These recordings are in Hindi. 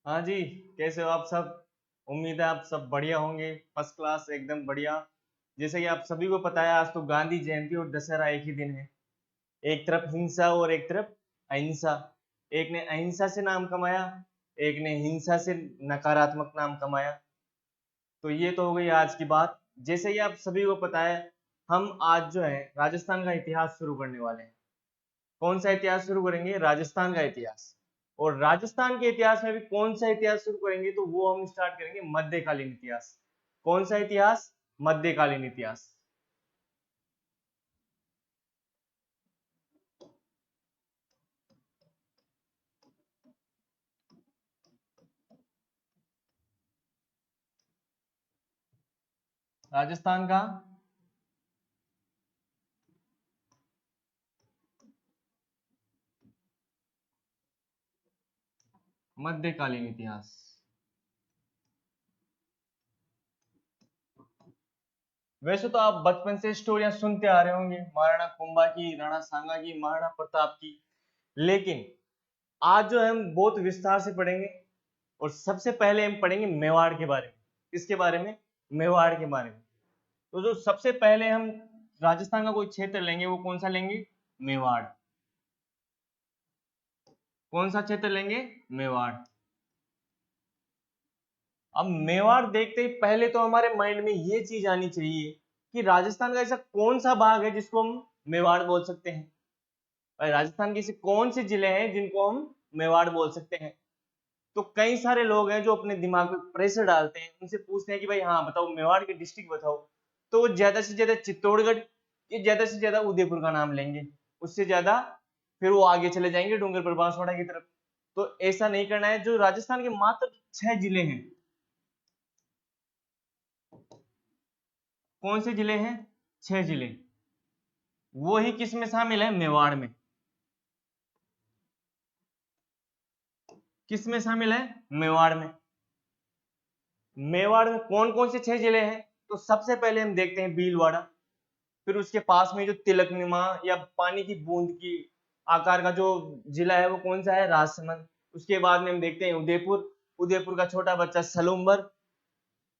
हाँ जी। कैसे हो आप सब? उम्मीद है आप सब बढ़िया होंगे, फर्स्ट क्लास एकदम बढ़िया। जैसे कि आप सभी को पता है, आज तो गांधी जयंती और दशहरा एक ही दिन है। एक तरफ हिंसा और एक तरफ अहिंसा। एक ने अहिंसा से नाम कमाया, एक ने हिंसा से नकारात्मक नाम कमाया। तो ये तो हो गई आज की बात। जैसे कि आप सभी को पता है, हम आज जो है राजस्थान का इतिहास शुरू करने वाले हैं। कौन सा इतिहास शुरू करेंगे? राजस्थान का इतिहास। और राजस्थान के इतिहास में भी कौन सा इतिहास शुरू करेंगे? तो वो हम स्टार्ट करेंगे मध्यकालीन इतिहास। कौन सा इतिहास? मध्यकालीन इतिहास। राजस्थान का मध्यकालीन इतिहास। वैसे तो आप बचपन से स्टोरियां सुनते आ रहे होंगे, महाराणा कुंभा की, राणा सांगा की, महाराणा प्रताप की। लेकिन आज जो है हम बहुत विस्तार से पढ़ेंगे। और सबसे पहले हम पढ़ेंगे मेवाड़ के बारे में। किसके बारे में? मेवाड़ के बारे में। तो जो सबसे पहले हम राजस्थान का कोई क्षेत्र लेंगे, वो कौन सा लेंगे? मेवाड़। कौन सा क्षेत्र लेंगे? मेवाड़। अब मेवाड़ देखते ही पहले तो हमारे माइंड में ये चीज आनी चाहिए कि राजस्थान का ऐसा कौन सा भाग है जिसको हम मेवाड़ बोल सकते हैं। भाई, राजस्थान के ऐसे कौन से जिले हैं जिनको हम मेवाड़ बोल सकते हैं? तो कई सारे लोग हैं जो अपने दिमाग में प्रेशर डालते हैं, उनसे पूछते हैं कि भाई हाँ बताओ, मेवाड़ के डिस्ट्रिक्ट बताओ। तो वो ज्यादा से ज्यादा चित्तौड़गढ़, ये ज्यादा से ज्यादा उदयपुर का नाम लेंगे। उससे ज्यादा फिर वो आगे चले जाएंगे डूंगरपुर बांसवाड़ा की तरफ। तो ऐसा नहीं करना है। जो राजस्थान के मात्र 6 जिले हैं, कौन से जिले हैं? 6 जिले। वो ही किस में शामिल है? मेवाड़ में। किस में शामिल है? मेवाड़ में। मेवाड़ में कौन कौन से 6 जिले हैं? तो सबसे पहले हम देखते हैं भीलवाड़ा। फिर उसके पास में जो तिलकनुमा या पानी की बूंद की आकार का जो जिला है, वो कौन सा है? राजसमंद। उसके बाद में हम देखते हैं उदयपुर। उदयपुर का छोटा बच्चा सलूम्बर,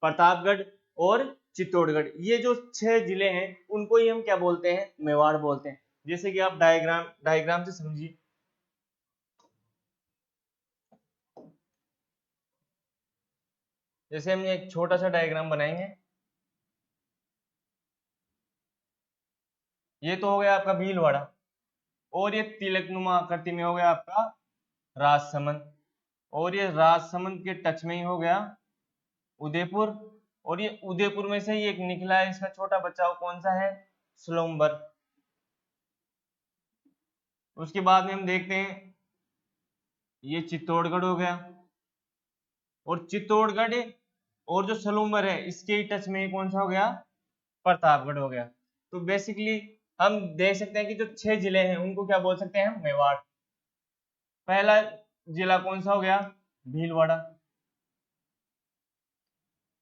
प्रतापगढ़ और चित्तौड़गढ़। ये जो 6 जिले हैं, उनको ही हम क्या बोलते हैं? मेवाड़ बोलते हैं। जैसे कि आप डायग्राम डायग्राम से समझिए। जैसे हम एक छोटा सा डायग्राम बनाएंगे। ये तो हो गया आपका भीलवाड़ा। और ये तिलकनुमा आकृति में हो गया आपका राजसमंद। और ये राजसमंद के टच में ही हो गया उदयपुर। और ये उदयपुर में से ही एक निकला है, इसका छोटा बच्चा, वो कौन सा है? स्लोम्बर। उसके बाद में हम देखते हैं, ये चित्तौड़गढ़ हो गया। और चित्तौड़गढ़ और जो सलूम्बर है, इसके ही टच में कौन सा हो गया? प्रतापगढ़ हो गया। तो बेसिकली हम देख सकते हैं कि जो 6 जिले हैं, उनको क्या बोल सकते हैं? मेवाड़। पहला जिला कौन सा हो गया? भीलवाड़ा।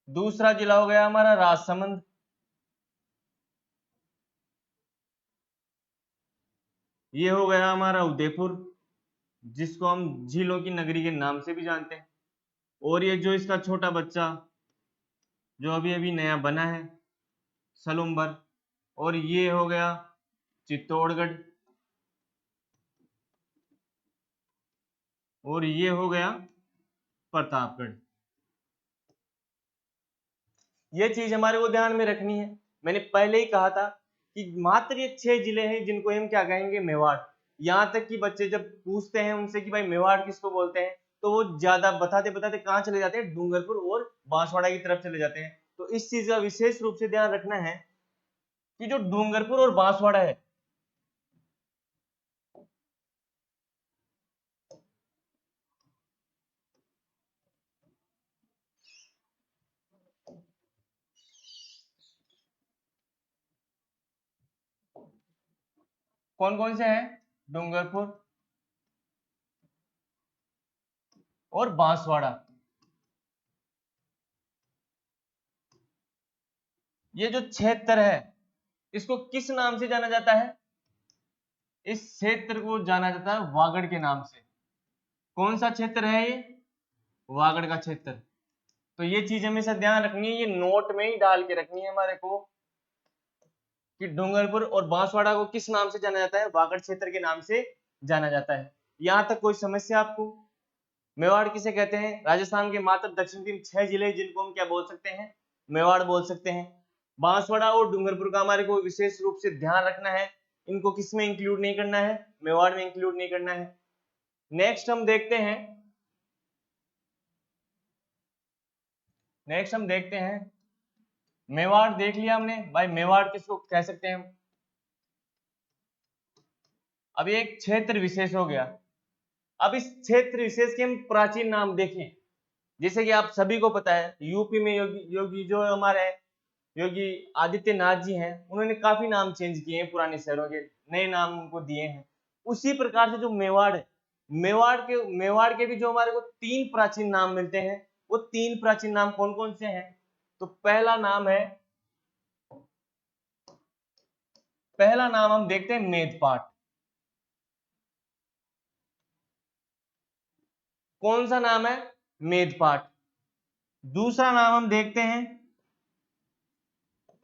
दूसरा जिला हो गया हमारा राजसमंद। ये हो गया हमारा उदयपुर, जिसको हम झीलों की नगरी के नाम से भी जानते हैं। और ये जो इसका छोटा बच्चा जो अभी अभी नया बना है, सलूम्बर। और ये हो गया चित्तौड़गढ़। और ये हो गया प्रतापगढ़। ये चीज हमारे को ध्यान में रखनी है। मैंने पहले ही कहा था कि मात्र ये 6 जिले हैं जिनको हम क्या कहेंगे? मेवाड़। यहाँ तक कि बच्चे जब पूछते हैं उनसे कि भाई मेवाड़ किसको बोलते हैं, तो वो ज्यादा बताते बताते कहाँ चले जाते हैं? डूंगरपुर और बांसवाड़ा की तरफ चले जाते हैं। तो इस चीज का विशेष रूप से ध्यान रखना है कि जो डूंगरपुर और बांसवाड़ा है, कौन कौन से हैं? डूंगरपुर और बांसवाड़ा। ये जो क्षेत्र है, इसको किस नाम से जाना जाता है? इस क्षेत्र को जाना जाता है वागड़ के नाम से। कौन सा क्षेत्र है ये? वागड़ का क्षेत्र। तो ये चीज हमेशा ध्यान रखनी है, ये नोट में ही डाल के रखनी है हमारे को कि डूंगरपुर और बांसवाड़ा को किस नाम से जाना जाता है, वागड़ क्षेत्र के नाम से जाना जाता है। यहां तक कोई समस्या आपको? मेवाड़ किसे कहते हैं? राजस्थान के मात्र दक्षिण तीन 6 जिले जिनको हम क्या बोल सकते हैं, मेवाड़ बोल सकते हैं। बांसवाड़ा और डूंगरपुर का हमारे को विशेष रूप से ध्यान रखना है, इनको किस में इंक्लूड नहीं करना है, मेवाड़ में इंक्लूड नहीं करना है। नेक्स्ट हम देखते हैं मेवाड़ देख लिया हमने भाई, मेवाड़ किसको कह सकते हैं हम? अब ये एक क्षेत्र विशेष हो गया। अब इस क्षेत्र विशेष के हम प्राचीन नाम देखें, जैसे कि आप सभी को पता है यूपी में योगी जो हमारे योगी आदित्यनाथ जी हैं, उन्होंने काफी नाम चेंज किए हैं, पुराने शहरों के नए नाम उनको दिए हैं। उसी प्रकार से जो मेवाड़ है, मेवाड़ के भी जो हमारे को 3 प्राचीन नाम मिलते हैं, वो 3 प्राचीन नाम कौन कौन से हैं? तो पहला नाम हम देखते हैं मेदपाट। कौन सा नाम है? मेदपाट। दूसरा नाम हम देखते हैं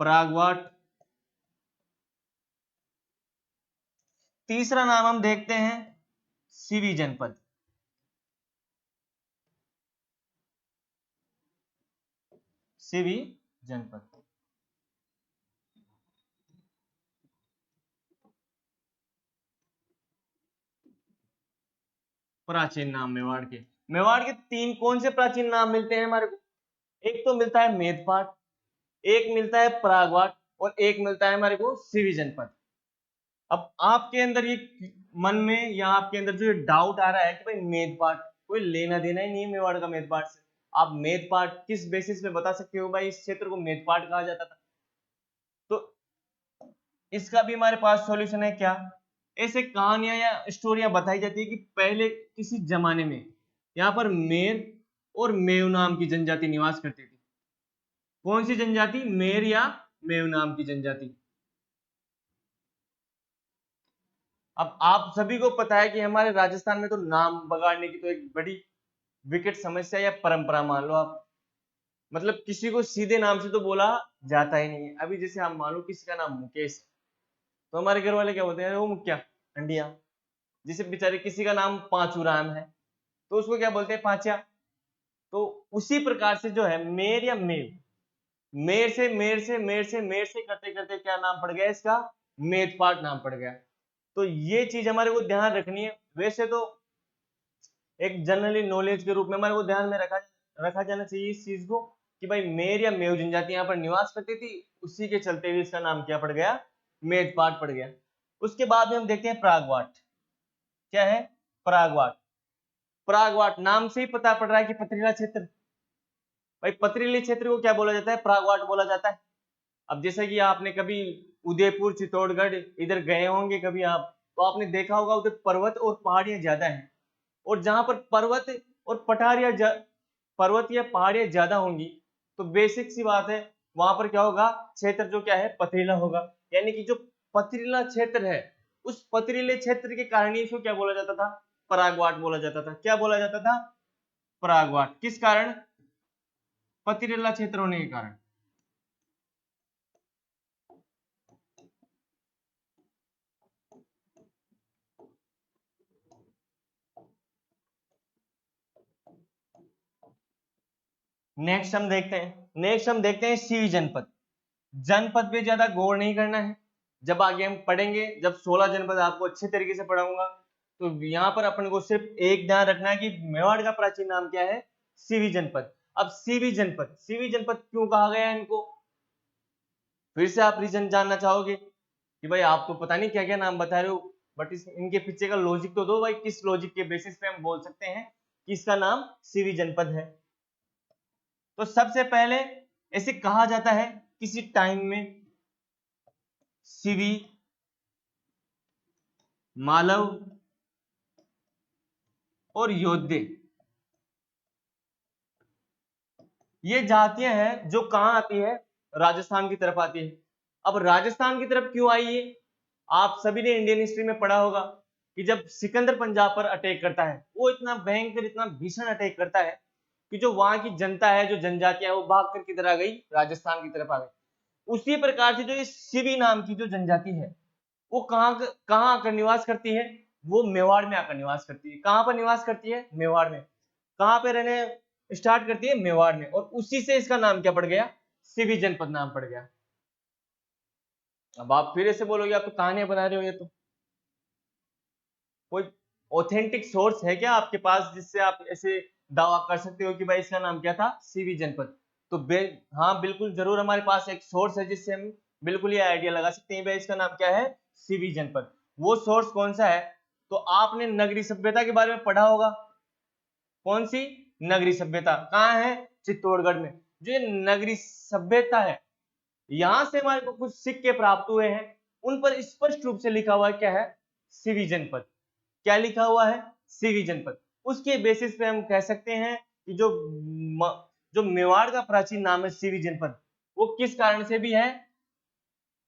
परागवाट। तीसरा नाम हम देखते हैं सीवी जनपद। सीवी जनपद प्राचीन नाम मेवाड़ के 3 कौन से प्राचीन नाम मिलते हैं हमारे को? एक तो मिलता है मेदपाट, एक मिलता है परागवाट, और एक मिलता है हमारे को सीवी जनपद। अब आपके अंदर ये मन में या आपके अंदर जो ये डाउट आ रहा है कि भाई मेदपाट कोई लेना देना ही नहीं है मेवाड़ का मेदपाट से, आप मेदपाट किस बेसिस पे बता सकते हो भाई इस क्षेत्र को मेदपाट कहा जाता था? तो इसका भी हमारे पास सॉल्यूशन है। क्या? ऐसे कहानियां या स्टोरियां बताई जाती है कि पहले किसी जमाने में यहाँ पर मेर और मेव नाम की जनजाति निवास करती थी। कौन सी जनजाति? मेर या मेव नाम की जनजाति। अब आप सभी को पता है कि हमारे राजस्थान में तो नाम बगाड़ने की तो एक बड़ी विकट समस्या या परंपरा मान लो आप, मतलब किसी को सीधे नाम से तो बोला जाता ही नहीं है। अभी जैसे आप मान लो किसी का नाम मुकेश, तो हमारे घर वाले क्या बोलते हैं, वो मुखिया अंडिया। जैसे बेचारे किसी का नाम पांचूराम है, तो उसको क्या बोलते हैं, पांचा। तो उसी प्रकार से जो है मेर या मेव, मेर से करते करते क्या नाम पड़ गया इसका? मेदपाट नाम पड़ गया। तो ये चीज हमारे को ध्यान रखनी है। वैसे तो एक जनरली नॉलेज के रूप में हमारे को ध्यान में रखा जाना चाहिए इस चीज को कि भाई मेर या मेव जनजाति यहाँ पर निवास करती थी, उसी के चलते हुए इसका नाम क्या पड़ गया? मेदपाट पड़ गया। उसके बाद में हम देखते हैं परागवाट। क्या है? परागवाट। परागवाट नाम से ही पता पड़ रहा है कि पथरीला क्षेत्र। भाई पथरीले क्षेत्र को क्या बोला जाता है? परागवाट बोला जाता है। अब जैसे कि आपने कभी उदयपुर चित्तौड़गढ़ इधर गए होंगे कभी आप, तो आपने देखा होगा उधर पर्वत और पहाड़ियां ज्यादा हैं, और जहां पर पर्वत या पहाड़ियां ज्यादा होंगी, तो बेसिक सी बात है वहां पर क्या होगा? क्षेत्र जो क्या है? पथरीला होगा। यानी कि जो पथरीला क्षेत्र है, उस पथरीले क्षेत्र के कारण ही इसको क्या बोला जाता था? परागवाट बोला जाता था। क्या बोला जाता था? परागवाट। किस कारण? पथरीला क्षेत्र होने के कारण। नेक्स्ट हम देखते हैं सीवी जनपद। जनपद पे ज्यादा गौर नहीं करना है, जब आगे हम पढ़ेंगे, जब 16 जनपद आपको अच्छे तरीके से पढ़ाऊंगा, तो यहाँ पर अपन को सिर्फ एक ध्यान रखना है कि मेवाड़ का प्राचीन नाम क्या है? सीवी जनपद। अब सीवी जनपद क्यों कहा गया है इनको? फिर से आप रीजन जानना चाहोगे कि भाई आप तो पता नहीं क्या क्या नाम बता रहे हो, बट इनके पीछे का लॉजिक तो दो भाई, किस लॉजिक के बेसिस पे हम बोल सकते हैं कि इसका नाम सीवी जनपद है? तो सबसे पहले ऐसे कहा जाता है किसी टाइम में सीवी, मालव और योद्धे, ये जातियां हैं जो कहां आती है? राजस्थान की तरफ आती है। अब राजस्थान की तरफ क्यों आई है? आप सभी ने इंडियन हिस्ट्री में पढ़ा होगा कि जब सिकंदर पंजाब पर अटैक करता है, वो इतना भयंकर, इतना भीषण अटैक करता है कि जो वहां की जनता है, जो जनजातियां है, वो भाग कर किधर आ गई, राजस्थान की तरफ आ गई। उसी प्रकार से जो ये सिवी नाम की जो जनजाति है वो कहाँ आकर निवास करती है, वो मेवाड़ में आकर निवास करती है। कहाँ पर निवास करती है, मेवाड़ में। कहाँ पे रहने स्टार्ट करती है, मेवाड़ में, और उसी से इसका नाम क्या पड़ गया, सिवी जनपद नाम पड़ गया। अब आप फिर ऐसे बोलोगे आप तो कहानियां बना रहे हो, ये तो कोई ऑथेंटिक सोर्स है क्या आपके पास जिससे आप ऐसे दावा कर सकते हो कि भाई इसका नाम क्या था, सीवी जनपद? तो हाँ बिल्कुल जरूर हमारे पास एक सोर्स है जिससे हम बिल्कुल ये आइडिया लगा सकते हैं भाई इसका नाम क्या है, सीवी जनपद। वो सोर्स कौन सा है? तो आपने नगरी सभ्यता के बारे में पढ़ा होगा। कौन सी नगरी सभ्यता? कहाँ है, चित्तौड़गढ़ में। जो ये नगरी सभ्यता है, यहां से हमारे को कुछ सिक्के प्राप्त हुए हैं, उन पर स्पष्ट रूप से लिखा हुआ है क्या है, सिवी जनपद। क्या लिखा हुआ है, सिवी जनपद। उसके बेसिस पे हम कह सकते हैं कि जो मेवाड़ का प्राचीन नाम है सिवी जनपद, वो किस कारण से भी है,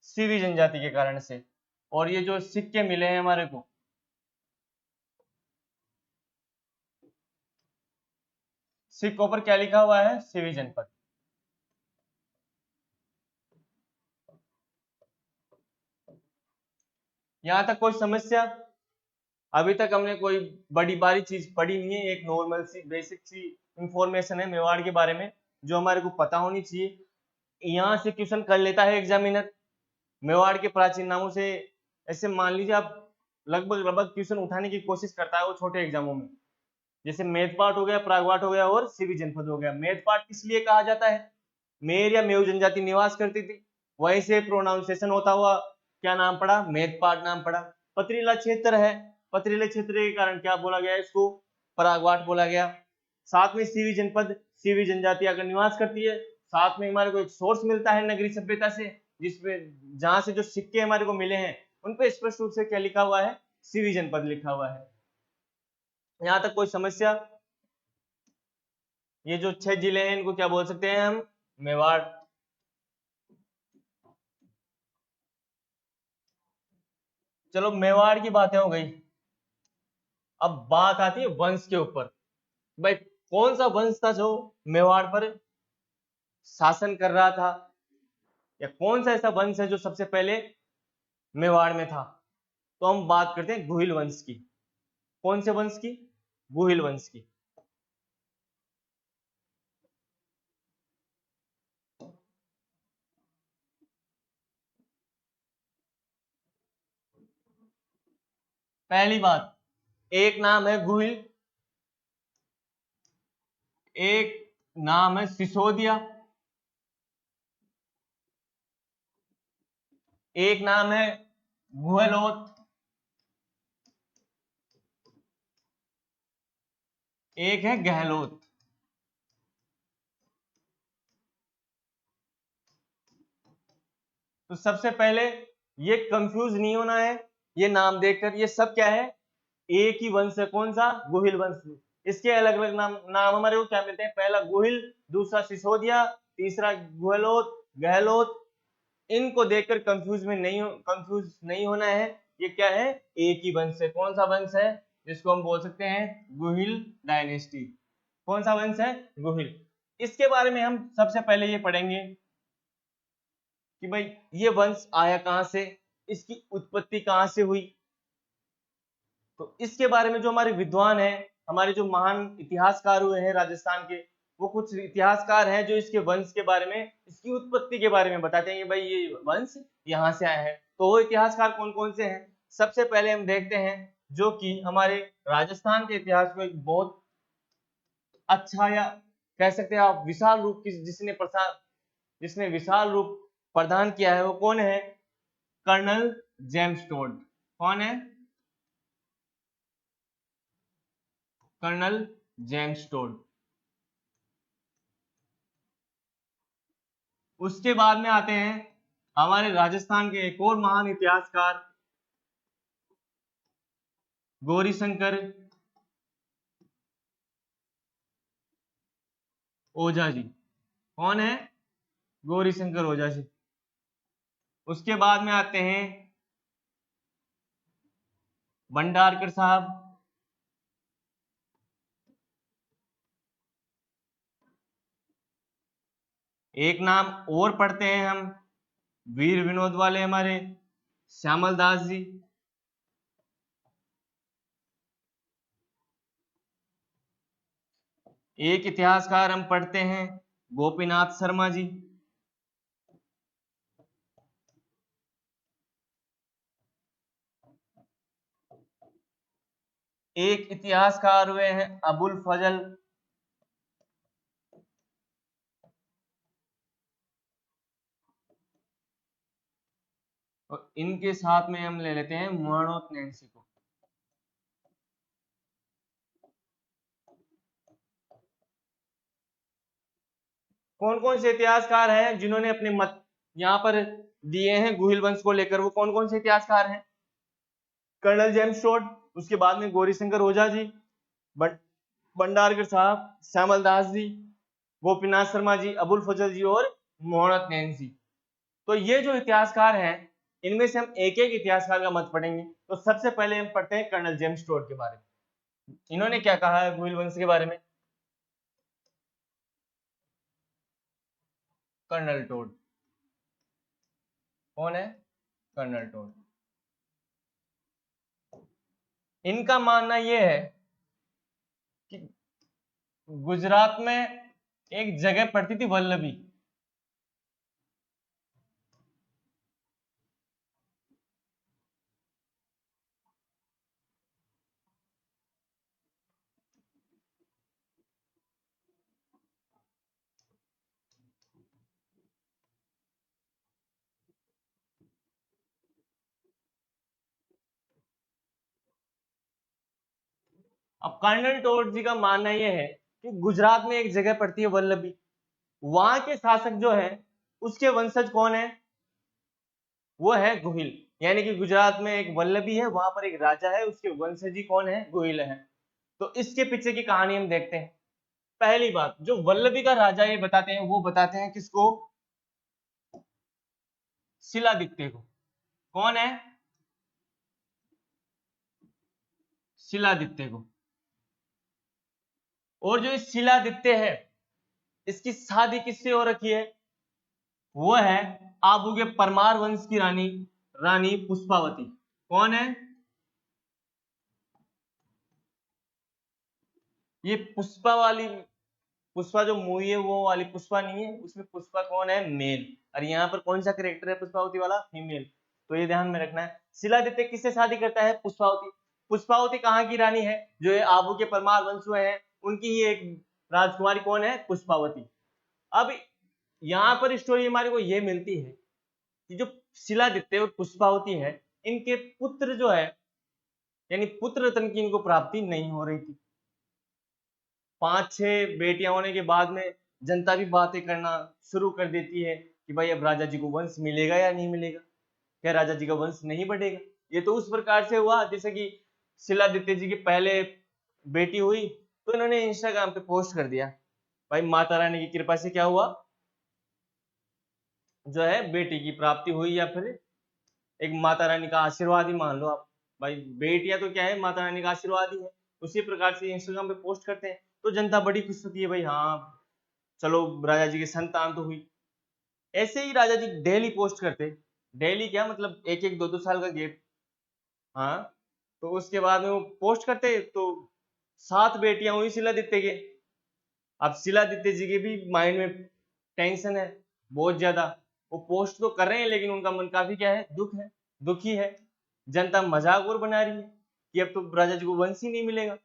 सिवी जनजाति के कारण से। और ये जो सिक्के मिले हैं हमारे को, सिक्कों पर क्या लिखा हुआ है, सिवी जनपद। यहां तक कोई समस्या? अभी तक हमने कोई बड़ी बारी चीज पढ़ी नहीं है, एक नॉर्मल सी बेसिक सी इंफॉर्मेशन है मेवाड़ के बारे में जो हमारे को पता होनी चाहिए। यहाँ से क्वेश्चन कर लेता है एग्जामिनर मेवाड़ के प्राचीन नामों से। ऐसे मान लीजिए आप लगभग लगभग क्वेश्चन उठाने की कोशिश करता है वो छोटे एग्जामों में। जैसे मेदपाट हो गया, प्रागवाट हो गया और सिवी जनपद हो गया। मेदपाट किस लिए कहा जाता है, मेर या मेव जनजाति निवास करती थी, वहीं से प्रोनाउंसिएशन होता हुआ क्या नाम पड़ा, मेदपाट नाम पड़ा। पथरीला क्षेत्र है, पथरीले क्षेत्र के कारण क्या बोला गया, इसको परागवाट बोला गया। साथ में सीवी जनपद, सीवी जनजाति आकर निवास करती है। साथ में हमारे को एक सोर्स मिलता है नगरी सभ्यता से, जिसमें जहां से जो सिक्के हमारे को मिले हैं उन पे स्पष्ट रूप से क्या लिखा हुआ है, सीवी जनपद लिखा हुआ है। यहां तक कोई समस्या? ये जो 6 जिले हैं इनको क्या बोल सकते हैं हम, मेवाड़। चलो मेवाड़ की बातें हो गई, अब बात आती है वंश के ऊपर। भाई कौन सा वंश था जो मेवाड़ पर शासन कर रहा था, या कौन सा ऐसा वंश है जो सबसे पहले मेवाड़ में था? तो हम बात करते हैं गुहिल वंश की। कौन से वंश की, गुहिल वंश की। पहली बात, एक नाम है गुहिल, एक नाम है सिसोदिया, एक नाम है गुहलोत, एक है गहलोत। तो सबसे पहले ये कंफ्यूज नहीं होना है, ये नाम देखकर ये सब क्या है, एक ही वंश है। कौन सा, गुहिल वंश। इसके अलग अलग नाम नाम हमारे को क्या मिलते हैं, पहला गुहिल, दूसरा सिसोदिया, तीसरा गुहलोत, गहलोत। इनको देखकर कंफ्यूज नहीं होना है। ये क्या है, एक ही वंश है। कौन सा वंश है, जिसको हम बोल सकते हैं गुहिल डायनेस्टी। कौन सा वंश है, गुहिल। इसके बारे में हम सबसे पहले ये पढ़ेंगे कि भाई ये वंश आया कहां से, इसकी उत्पत्ति कहां से हुई। तो इसके बारे में जो हमारे विद्वान हैं, हमारे जो महान इतिहासकार हुए हैं राजस्थान के, वो कुछ इतिहासकार हैं जो इसके वंश के बारे में, इसकी उत्पत्ति के बारे में बताते हैं कि भाई ये वंश यहाँ से आया है। तो वो इतिहासकार कौन कौन से हैं, सबसे पहले हम देखते हैं जो कि हमारे राजस्थान के इतिहास को एक बहुत अच्छा, या कह सकते हैं आप विशाल रूप की जिसने विशाल रूप प्रदान किया है, वो कौन है, कर्नल जेम्स टोड। कौन है, कर्नल जेम्स टोड। उसके बाद में आते हैं हमारे राजस्थान के एक और महान इतिहासकार गौरीशंकर ओझा जी। कौन है, गौरीशंकर ओझा जी। उसके बाद में आते हैं भंडारकर साहब। एक नाम और पढ़ते हैं हम, वीर विनोद वाले हमारे श्यामल दास जी। एक इतिहासकार हम पढ़ते हैं गोपीनाथ शर्मा जी। एक इतिहासकार हुए हैं अबुल फजल। और इनके साथ में हम ले लेते हैं मोहम्मद नैन्सी को। कौन कौन से इतिहासकार हैं जिन्होंने अपने मत यहाँ पर दिए हैं गुहिल वंश को लेकर? वो कौन कौन से इतिहासकार हैं? कर्नल जेम्स टोड, उसके बाद में गौरीशंकर ओझा जी, भंडारकर साहब, श्यामल दास जी, गोपीनाथ शर्मा जी, अबुल फजल जी और मोहम्मद नैन्सी। तो ये जो इतिहासकार हैं, इनमें से हम एक एक इतिहासकार का मत पढ़ेंगे। तो सबसे पहले हम पढ़ते हैं कर्नल जेम्स टोड के बारे में। इन्होंने क्या कहा है गुहिल वंश के बारे में? कर्नल टोड कौन है? Colonel Tod. इनका मानना यह है कि गुजरात में एक जगह पड़ती थी वल्लभी। अब कर्नल टोड जी का मानना यह है कि गुजरात में एक जगह पड़ती है वल्लभी, वहां के शासक जो है उसके वंशज कौन है? वो है गोहिल। यानी कि गुजरात में एक वल्लभी है, वहां पर एक राजा है, उसके वंशज ही कौन है? गोहिल है। तो इसके पीछे की कहानी हम देखते हैं। पहली बात, जो वल्लभी का राजा ये बताते हैं, वो बताते हैं किसको? शिलादित्य को। कौन है? शिलादित्य को। और जो इस शिलादित्य है, इसकी शादी किससे हो रखी है? वो है आबू के परमार वंश की रानी, रानी पुष्पावती। कौन है? ये पुष्पा वाली, पुष्पा जो मूवी है वो वाली पुष्पा नहीं है, उसमें पुष्पा कौन है? मेल। और यहाँ पर कौन सा करेक्टर है पुष्पावती वाला? फीमेल। तो ये ध्यान में रखना है। शिलादित्य किससे शादी करता है? पुष्पावती। पुष्पावती कहाँ की रानी है? जो है आबू के परमार वंश हुए हैं, उनकी ही एक राजकुमारी कौन है? पुष्पावती। अब यहाँ पर स्टोरी हमारे को ये मिलती है कि जो शिलादित्य और पुष्पावती है, इनके पुत्र जो है, यानी पुत्र रत्न की इनको प्राप्ति नहीं हो रही थी। 5-6 बेटियां होने के बाद में जनता भी बातें करना शुरू कर देती है कि भाई अब राजा जी को वंश मिलेगा या नहीं मिलेगा, क्या राजा जी का वंश नहीं बढ़ेगा? ये तो उस प्रकार से हुआ जैसे कि शिलादित्य जी की पहले बेटी हुई, तो इन्होंने इंस्टाग्राम पे पोस्ट कर दिया, भाई माता रानी की कृपा से क्या हुआ, जो है बेटी की प्राप्ति हुई, या फिर एक माता रानी का आशीर्वाद ही मान लो आप। भाई बेटियां तो क्या है, माता रानी का आशीर्वाद ही है। उसी प्रकार से इंस्टाग्राम पे पोस्ट करते हैं तो जनता बड़ी खुश होती है, भाई हाँ चलो राजा जी की संतान तो हुई। ऐसे ही राजा जी डेली पोस्ट करते, डेली क्या मतलब एक एक दो दो साल का गैप। हाँ, तो उसके बाद में वो पोस्ट करते तो 7 बेटियां हुई शिलादित्य के। अब शिलादित्य जी के भी माइंड में टेंशन है बहुत ज्यादा। वो पोस्ट तो कर रहे हैं लेकिन उनका मन काफी क्या है, दुख है, दुखी है। जनता मजाक और बना रही है कि अब तो राजा जी को वंश ही नहीं मिलेगा।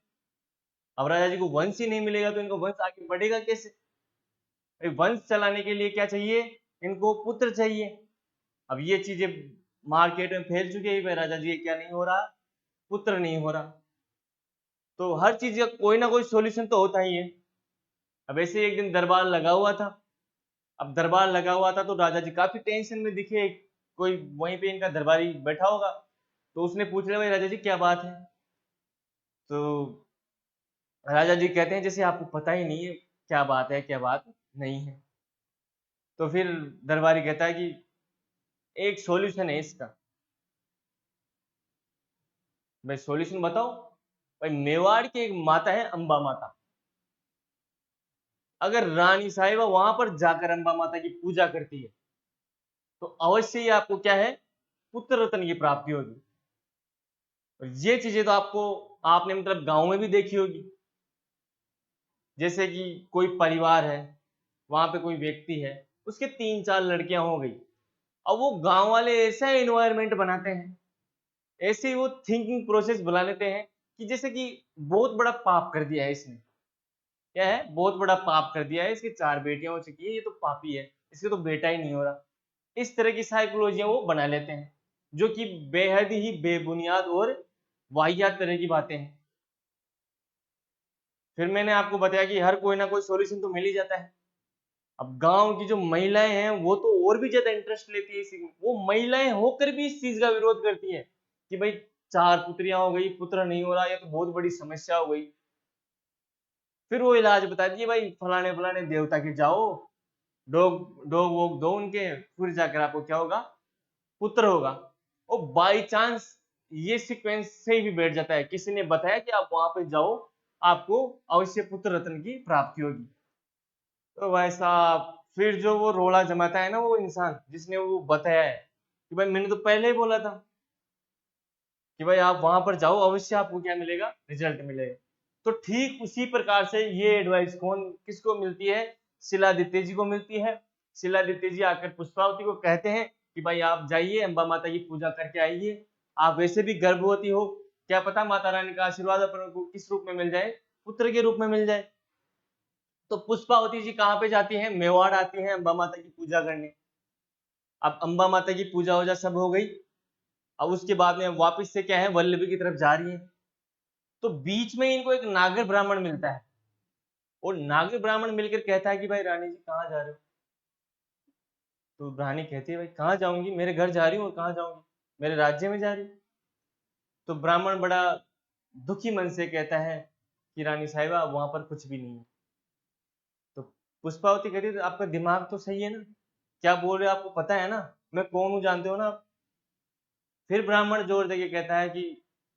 अब राजा जी को वंश ही नहीं मिलेगा तो इनको वंश आगे बढ़ेगा कैसे? वंश चलाने के लिए क्या चाहिए? इनको पुत्र चाहिए। अब ये चीजें मार्केट में फैल चुकी है, राजा जी क्या नहीं हो रहा, पुत्र नहीं हो रहा। तो हर चीज का कोई ना कोई सॉल्यूशन तो होता ही है। अब ऐसे एक दिन दरबार लगा हुआ था। अब दरबार लगा हुआ था तो राजा जी काफी टेंशन में दिखे, कोई वहीं पे इनका दरबारी बैठा होगा, तो उसने पूछ लिया, भाई राजा जी क्या बात है? तो राजा जी कहते हैं जैसे आपको पता ही नहीं है क्या बात है क्या बात नहीं है। तो फिर दरबारी कहता है कि एक सॉल्यूशन है इसका। भाई सॉल्यूशन बताओ। भाई मेवाड़ की एक माता है अंबा माता, अगर रानी साहिबा वहां पर जाकर अम्बा माता की पूजा करती है तो अवश्य ही आपको क्या है, पुत्र रत्न की प्राप्ति होगी। और ये चीजें तो आपने मतलब गांव में भी देखी होगी। जैसे कि कोई परिवार है, वहां पे कोई व्यक्ति है, उसके 3-4 लड़कियां हो गई। अब वो गांव वाले ऐसा एनवायरनमेंट बनाते हैं, ऐसी वो थिंकिंग प्रोसेस बना लेते हैं कि जैसे कि बहुत बड़ा पाप कर दिया है इसने। क्या है, बहुत बड़ा पाप कर दिया है, इसकी 4 बेटियां हो चुकी है, ये तो पापी है, इसके तो बेटा ही नहीं हो रहा। इस तरह की साइकोलॉजियां वो बना लेते हैं, जो कि बेहद ही बेबुनियाद और वाहियात तरह की बातें हैं। फिर मैंने आपको बताया कि हर कोई ना कोई सॉल्यूशन तो मिल ही जाता है। अब गांव की जो महिलाएं हैं वो तो और भी ज्यादा इंटरेस्ट लेती है इसी में। वो महिलाएं होकर भी इस चीज का विरोध करती है कि भाई 4 पुत्रियां हो गई, पुत्र नहीं हो रहा, ये तो बहुत बड़ी समस्या हो गई। फिर वो इलाज बता दिए, भाई फलाने फलाने देवता के जाओ, डोग डोग वोग दो उनके, फिर जाकर आपको क्या होगा, पुत्र होगा। और बाई चांस ये सीक्वेंस सही भी बैठ जाता है, किसी ने बताया कि आप वहां पे जाओ, आपको अवश्य पुत्र रत्न की प्राप्ति होगी। तो भाई साहब, फिर जो वो रोला जमाता है ना वो इंसान जिसने वो बताया है कि भाई मैंने तो पहले ही बोला था कि भाई आप वहां पर जाओ, अवश्य आपको क्या मिलेगा, रिजल्ट मिलेगा। तो ठीक उसी प्रकार से ये एडवाइस किसको मिलती है, शिलादित्य जी को मिलती है। शिलादित्य जी आकर पुष्पावती को कहते हैं कि भाई आप जाइए अम्बा माता की पूजा करके आइए। आप वैसे भी गर्भवती हो, क्या पता माता रानी का आशीर्वाद अपन को किस रूप में मिल जाए, पुत्र के रूप में मिल जाए। तो पुष्पावती जी कहाँ पे जाती हैं, मेवाड़ आती हैं अम्बा माता की पूजा करने। अब अम्बा माता की पूजा वूजा सब हो गई। अब उसके बाद में वापस से क्या है, वल्लभी की तरफ जा रही है। तो बीच में इनको एक नागर ब्राह्मण मिलता है, और नागर ब्राह्मण मिलकर कहता है कि भाई रानी जी कहाँ जा रहे हो। तो रानी कहती है भाई कहाँ जाऊंगी, मेरे घर जा रही हूँ, और कहाँ जाऊंगी, मेरे राज्य में जा रही हूँ। तो ब्राह्मण बड़ा दुखी मन से कहता है कि रानी साहिबा वहां पर कुछ भी नहीं है। तो पुष्पावती कहती है तो आपका दिमाग तो सही है ना, क्या बोल रहे हो, आपको पता है ना मैं कौन हूँ, जानते हो ना आप। फिर ब्राह्मण जोर देके कहता है कि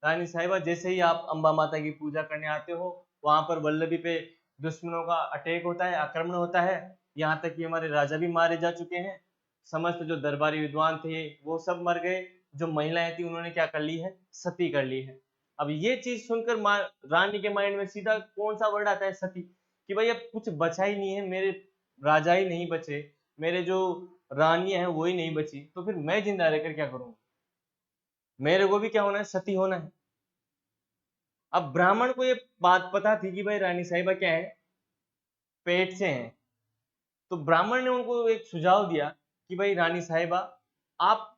रानी साहिबा जैसे ही आप अम्बा माता की पूजा करने आते हो, वहां पर वल्लभी पे दुश्मनों का अटैक होता है, आक्रमण होता है। यहाँ तक कि हमारे राजा भी मारे जा चुके हैं, समस्त जो दरबारी विद्वान थे वो सब मर गए, जो महिलाएं थी उन्होंने क्या कर ली है, सती कर ली है। अब ये चीज सुनकर रानी के माइंड में सीधा कौन सा वर्ड आता है, सती, कि भाई अब कुछ बचा ही नहीं है, मेरे राजा ही नहीं बचे, मेरे जो रानियां हैं वो ही नहीं बची, तो फिर मैं जिंदा रहकर क्या करूंगा, मेरे को भी क्या होना है, सती होना है। अब ब्राह्मण को ये बात पता थी कि भाई रानी साहिबा क्या है, पेट से हैं। तो ब्राह्मण ने उनको एक सुझाव दिया कि भाई रानी साहिबा आप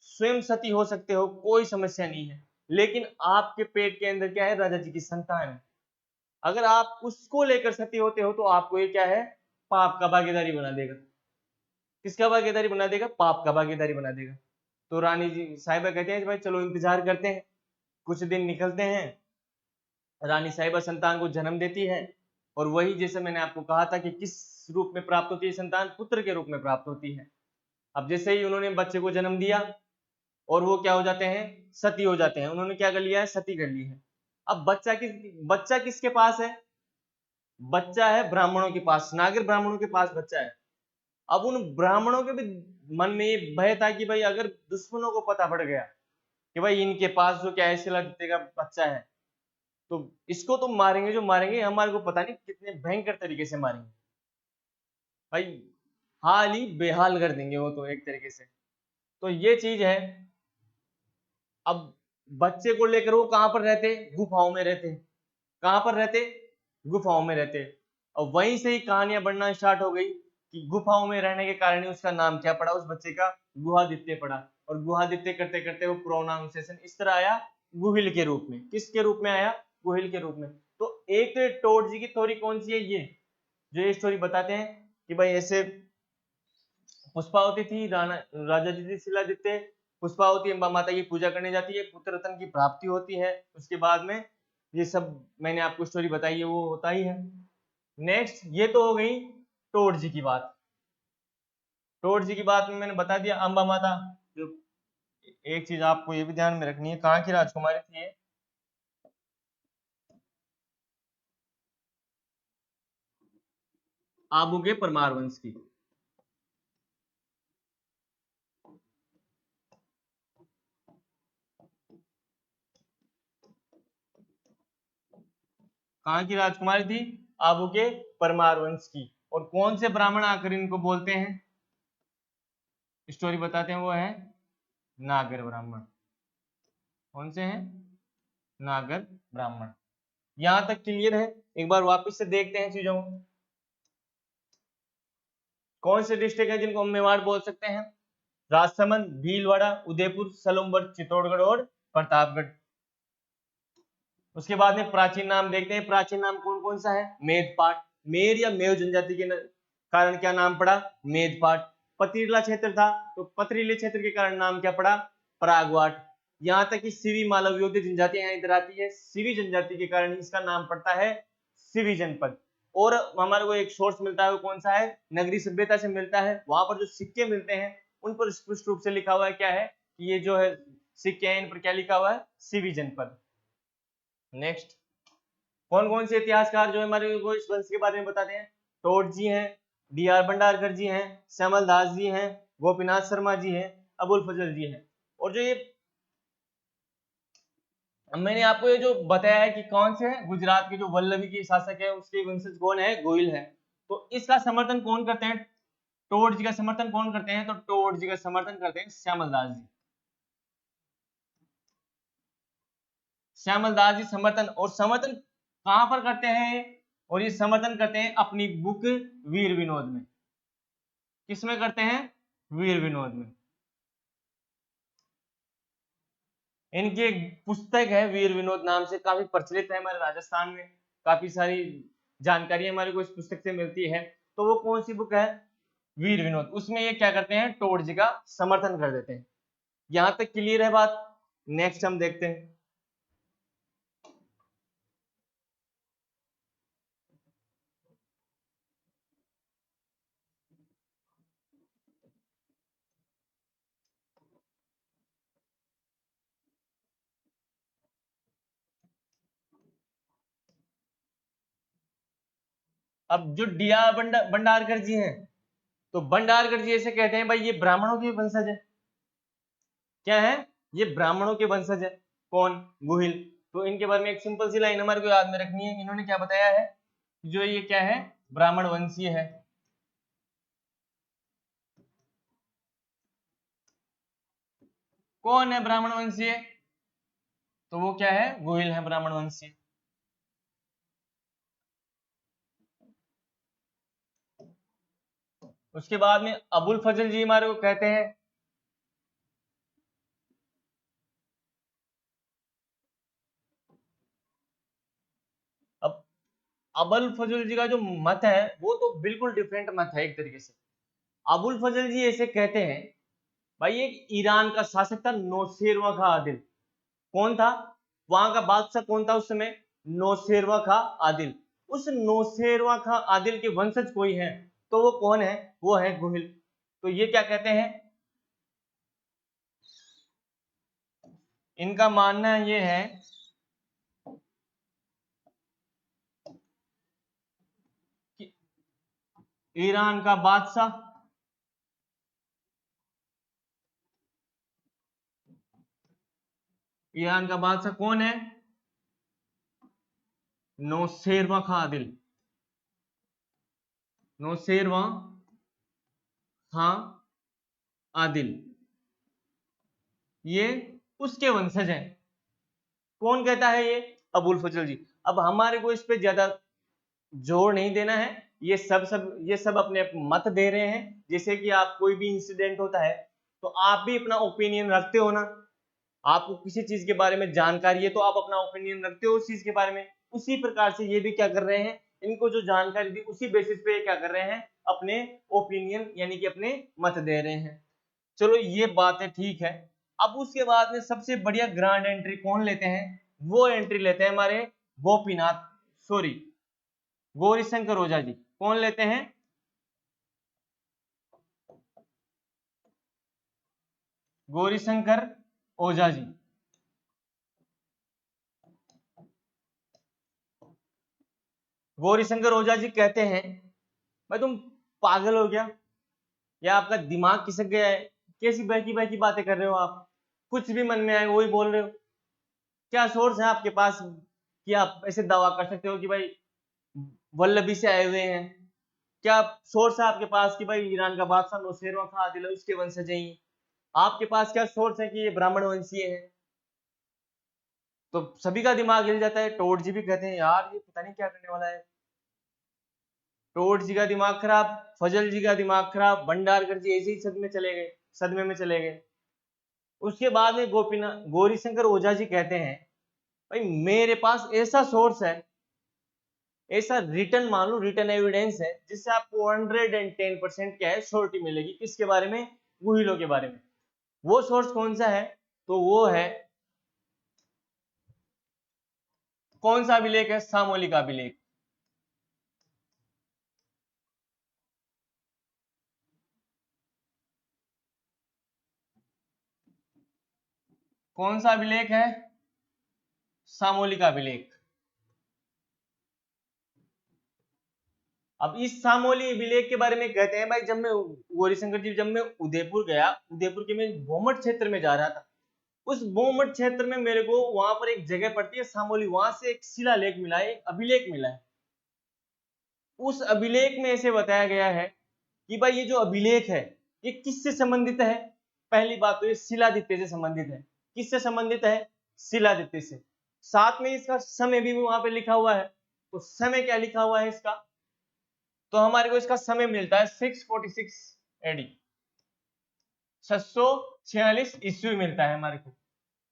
स्वयं सती हो सकते हो, कोई समस्या नहीं है, लेकिन आपके पेट के अंदर क्या है, राजा जी की संतान है। अगर आप उसको लेकर सती होते हो तो आपको ये क्या है, पाप का भागीदारी बना देगा। किसका भागीदारी बना देगा, पाप का भागीदारी बना देगा। तो रानी जी साहिबा कहते हैं भाई चलो इंतजार करते हैं। कुछ दिन निकलते हैं, रानी साहिबा संतान को जन्म देती है। और वही जैसे मैंने आपको कहा था कि किस रूप में प्राप्त होती है संतान, पुत्र के रूप में प्राप्त होती है। अब जैसे ही उन्होंने बच्चे को जन्म दिया और वो क्या हो जाते हैं, सती हो जाते हैं, उन्होंने क्या कर लिया है, सती कर ली है। अब बच्चा किसके पास है, बच्चा है ब्राह्मणों के पास, नागर ब्राह्मणों के पास बच्चा है। अब उन ब्राह्मणों के भी मन में ये भय था कि भाई अगर दुश्मनों को पता पड़ गया कि भाई इनके पास जो क्या है, शिलादित्य का बच्चा है, तो इसको तो मारेंगे, जो मारेंगे हमारे को पता नहीं कितने भयंकर तरीके से मारेंगे भाई, हाल ही बेहाल कर देंगे वो तो एक तरीके से। तो ये चीज है। अब बच्चे को लेकर वो कहां पर रहते, गुफाओं में रहते, कहां पर रहते, गुफाओं में रहते। और वहीं से ही कहानियां बढ़ना स्टार्ट हो गई कि गुफाओं में रहने के कारण ही उसका नाम क्या पड़ा, उस बच्चे का गुहादित्य पड़ा। और गुहादित्य करते करते वो प्रोनाउंसिएशन इस तरह आया, गुहिल के रूप में। किसके रूप में आया, गुहिल के रूप में। तो एक तो टोड जी की थ्योरी कौन सी है, ये जो ये स्टोरी बताते हैं कि भाई ऐसे पुष्पावती थी, राजा जी थे शिलादित्य, पुष्पावती अम्बा माता की पूजा करने जाती है, पुत्र रत्न की प्राप्ति होती है, उसके बाद में ये सब मैंने आपको स्टोरी बताई है वो होता ही है। नेक्स्ट ये तो हो गई टोड जी की बात। टोड जी की बात में मैंने बता दिया अम्बा माता। जो एक चीज आपको ये भी ध्यान में रखनी है, कहाँ की राजकुमारी थी ये, आबू के परमार वंश की। कहाँ की राजकुमारी थी? आबू के परमार वंश की। और कौन से ब्राह्मण आकर इनको बोलते हैं, स्टोरी बताते हैं, वो है नागर ब्राह्मण। कौन से हैं? नागर ब्राह्मण। यहां तक क्लियर है? एक बार वापस से देखते हैं चीजों को। कौन से डिस्ट्रिक्ट है जिनको हम मेवाड़ बोल सकते हैं? राजसमंद, भीलवाड़ा, उदयपुर, सलूमगढ़, चित्तौड़गढ़ और प्रतापगढ़। उसके बाद में प्राचीन नाम देखते हैं। प्राचीन नाम कौन कौन सा है? मेदपाट। मेर या मेव जनजाति के कारण क्या नाम पड़ा? मेदपाट। पथरीला क्षेत्र था तो पथरीले क्षेत्र के कारण नाम क्या पड़ा? परागवाट। यहां तक कि सिवी मालवयोद्ध जनजाति यहाँ इधर आती है, सिवी जनजाति के कारण इसका नाम पड़ता है सिवी जनपद। और हमारे को एक सोर्स मिलता है, वो कौन सा है? नगरी सभ्यता से मिलता है। वहां पर जो सिक्के मिलते हैं उन पर स्पष्ट रूप से लिखा हुआ है क्या है कि ये जो है सिक्के हैं, इन पर क्या लिखा हुआ है? सिवी जनपद। नेक्स्ट, कौन कौन से इतिहासकार जो है हमारे को इस वंश के बारे में बताते हैं? टोड जी हैं, डी आर भंडारकर जी हैं, श्यामल दास जी हैं, गोपीनाथ शर्मा जी हैं, अबुल फजल जी हैं। और जो ये मैंने आपको ये जो बताया है कि कौन से हैं, गुजरात के जो वल्लभी के शासक है उसके वंशज कौन है? गोइल है। तो इसका समर्थन कौन करते हैं? टोड जी का समर्थन कौन करते हैं? तो टोड जी का समर्थन करते हैं श्यामल दास जी। श्यामल दास जी समर्थन, और समर्थन कहां पर करते हैं? और ये समर्थन करते हैं अपनी बुक वीर विनोद में। किसमें करते हैं? वीर विनोद में। इनकी एक पुस्तक है वीर विनोद नाम से, काफी प्रचलित है हमारे राजस्थान में, काफी सारी जानकारी हमारे को इस पुस्तक से मिलती है। तो वो कौन सी बुक है? वीर विनोद। उसमें ये क्या करते हैं? टोड जी का समर्थन कर देते हैं। यहां तक क्लियर है बात? नेक्स्ट हम देखते हैं। अब जो डिया भंडारकर जी हैं, तो भंडारकर जी ऐसे कहते हैं भाई ये ब्राह्मणों के वंशज है। क्या है? ये ब्राह्मणों के वंशज है। कौन? गुहिल। तो इनके बारे में एक सिंपल सी लाइन हमारे को याद में रखनी है। इन्होंने क्या बताया है? जो ये क्या है? ब्राह्मण वंशीय है। कौन है ब्राह्मण वंशीय? तो वो क्या है? गोहिल है ब्राह्मण वंशीय। उसके बाद में अबुल फजल जी हमारे को कहते हैं, अब अबुल फजल जी का जो मत है वो तो बिल्कुल डिफरेंट मत है एक तरीके से। अबुल फजल जी ऐसे कहते हैं भाई एक ईरान का शासक था नौशेरवा खा आदिल। कौन था? वहां का बादशाह कौन था उस समय? नौशेरवा खा आदिल। उस नौशेरवा खा आदिल के वंशज कोई है, तो वो कौन है? वो है गोहिल। तो ये क्या कहते हैं? इनका मानना ये है कि ईरान का बादशाह ईरान का बादशाह कौन है? नौशेरवा खा आदिल। नौशेरवा खां आदिल, ये उसके वंशज हैं। कौन कहता है? ये अबुल फजल जी। अब हमारे को इस पे ज्यादा जोर नहीं देना है। ये सब अपने मत दे रहे हैं। जैसे कि आप कोई भी इंसिडेंट होता है तो आप भी अपना ओपिनियन रखते हो ना। आपको किसी चीज के बारे में जानकारी है तो आप अपना ओपिनियन रखते हो उस चीज के बारे में। उसी प्रकार से ये भी क्या कर रहे हैं? इनको जो जानकारी दी उसी बेसिस पे क्या कर रहे हैं? अपने ओपिनियन यानी कि अपने मत दे रहे हैं। चलो ये बात है, ठीक है। अब उसके बाद में सबसे बढ़िया ग्रांड एंट्री कौन लेते हैं? वो एंट्री लेते हैं हमारे गोपीनाथ, सॉरी, गौरीशंकर ओझा जी। कौन लेते हैं? गौरीशंकर ओझा जी। गौरीशंकर ओझा जी कहते हैं भाई तुम पागल हो क्या, या आपका दिमाग खिसक गया है? कैसी बहकी बहकी बातें कर रहे हो आप, कुछ भी मन में आए वही बोल रहे हो? क्या सोर्स है आपके पास कि आप ऐसे दावा कर सकते हो कि भाई वल्लभी से आए हुए हैं? क्या सोर्स है आपके पास कि भाई ईरान का बादशाह नौशेरों का आदिल है उसके वंशज हैं? आपके पास क्या सोर्स है कि ये ब्राह्मण वंशीय है? तो सभी का दिमाग हिल जाता है। टोड जी भी कहते हैं यार ये पता नहीं क्या करने वाला है। टोड जी का दिमाग खराब, फजल जी का दिमाग खराब, भंडारकर जी ऐसे ही सदमे में चले गए। उसके बाद में गोपीनाथ गौरीशंकर ओझा जी कहते हैं भाई मेरे पास ऐसा सोर्स है, ऐसा रिटर्न मान लो, रिटर्न एविडेंस है जिससे आपको 110% क्या है श्योरिटी मिलेगी। किसके बारे में? गुहिलों के बारे में। वो सोर्स कौन सा है? तो वो है, कौन सा अभिलेख है? सामोली का अभिलेख। कौन सा अभिलेख है? सामोली का अभिलेख। अब इस सामोली अभिलेख के बारे में कहते हैं भाई जब मैं, गौरीशंकर जी, जब मैं उदयपुर गया, उदयपुर के मैं भोमट क्षेत्र में जा रहा था, उस भोमट क्षेत्र में मेरे को वहां पर एक जगह पड़ती है सामोली, वहां से एक शिलालेख मिला है, एक अभिलेख मिला है। उस अभिलेख में ऐसे बताया गया है कि भाई ये जो अभिलेख है ये किससे संबंधित है? पहली बात तो ये शिलादित्य से संबंधित है। किससे संबंधित है? शिलादित्य से। साथ में इसका समय भी वहां पे लिखा हुआ है। तो समय क्या लिखा हुआ है इसका? तो हमारे को इसका समय मिलता है 646 एडी, 646 ईस्वी मिलता है हमारे को।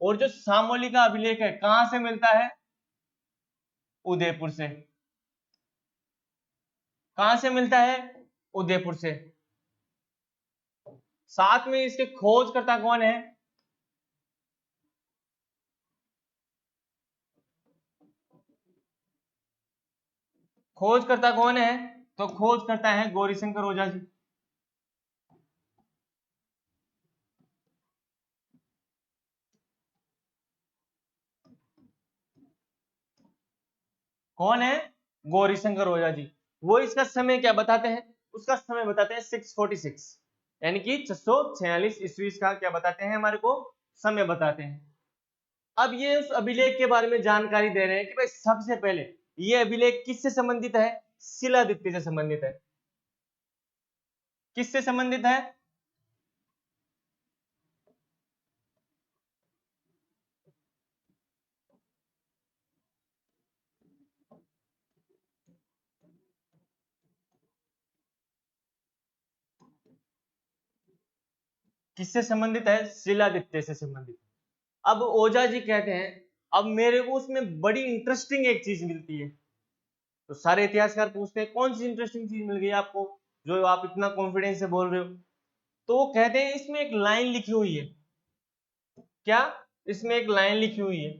और जो सामोली का अभिलेख है कहां से मिलता है? उदयपुर से। कहां से मिलता है? उदयपुर से। साथ में इसके खोजकर्ता कौन है? खोजकर्ता कौन है? तो खोजकर्ता है गौरीशंकर ओझा जी। कौन है? गौरीशंकर ओझा जी। वो इसका समय क्या बताते हैं? उसका समय बताते हैं 646, यानी कि 646 ईस्वी का क्या बताते हैं हमारे को? समय बताते हैं। अब ये उस अभिलेख के बारे में जानकारी दे रहे हैं कि भाई सबसे पहले ये अभिलेख किससे संबंधित है? शिलादित्य से संबंधित है। किससे संबंधित है? किससे संबंधित है? शिलादित्य से संबंधित। अब ओझा जी कहते हैं अब मेरे को उसमें बड़ी इंटरेस्टिंग एक चीज मिलती है। तो सारे इतिहासकार पूछते हैं कौन सी इंटरेस्टिंग चीज मिल गई आपको जो आप इतना कॉन्फिडेंस से बोल रहे हो? तो वो कहते हैं इसमें एक लाइन लिखी हुई है। क्या? इसमें एक लाइन लिखी हुई है,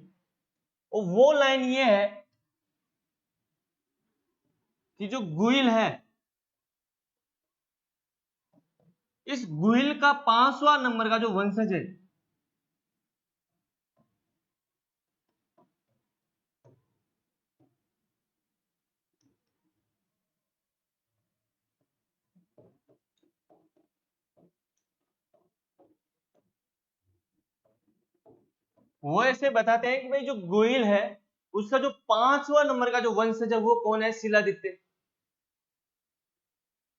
और वो लाइन ये है कि जो गुइल है, इस गुइल का 5वां नंबर का जो वंशज है, वो ऐसे बताते हैं कि भाई जो गोइल है उसका जो 5वां नंबर का जो वंशज है वो कौन है? शिलादित्य।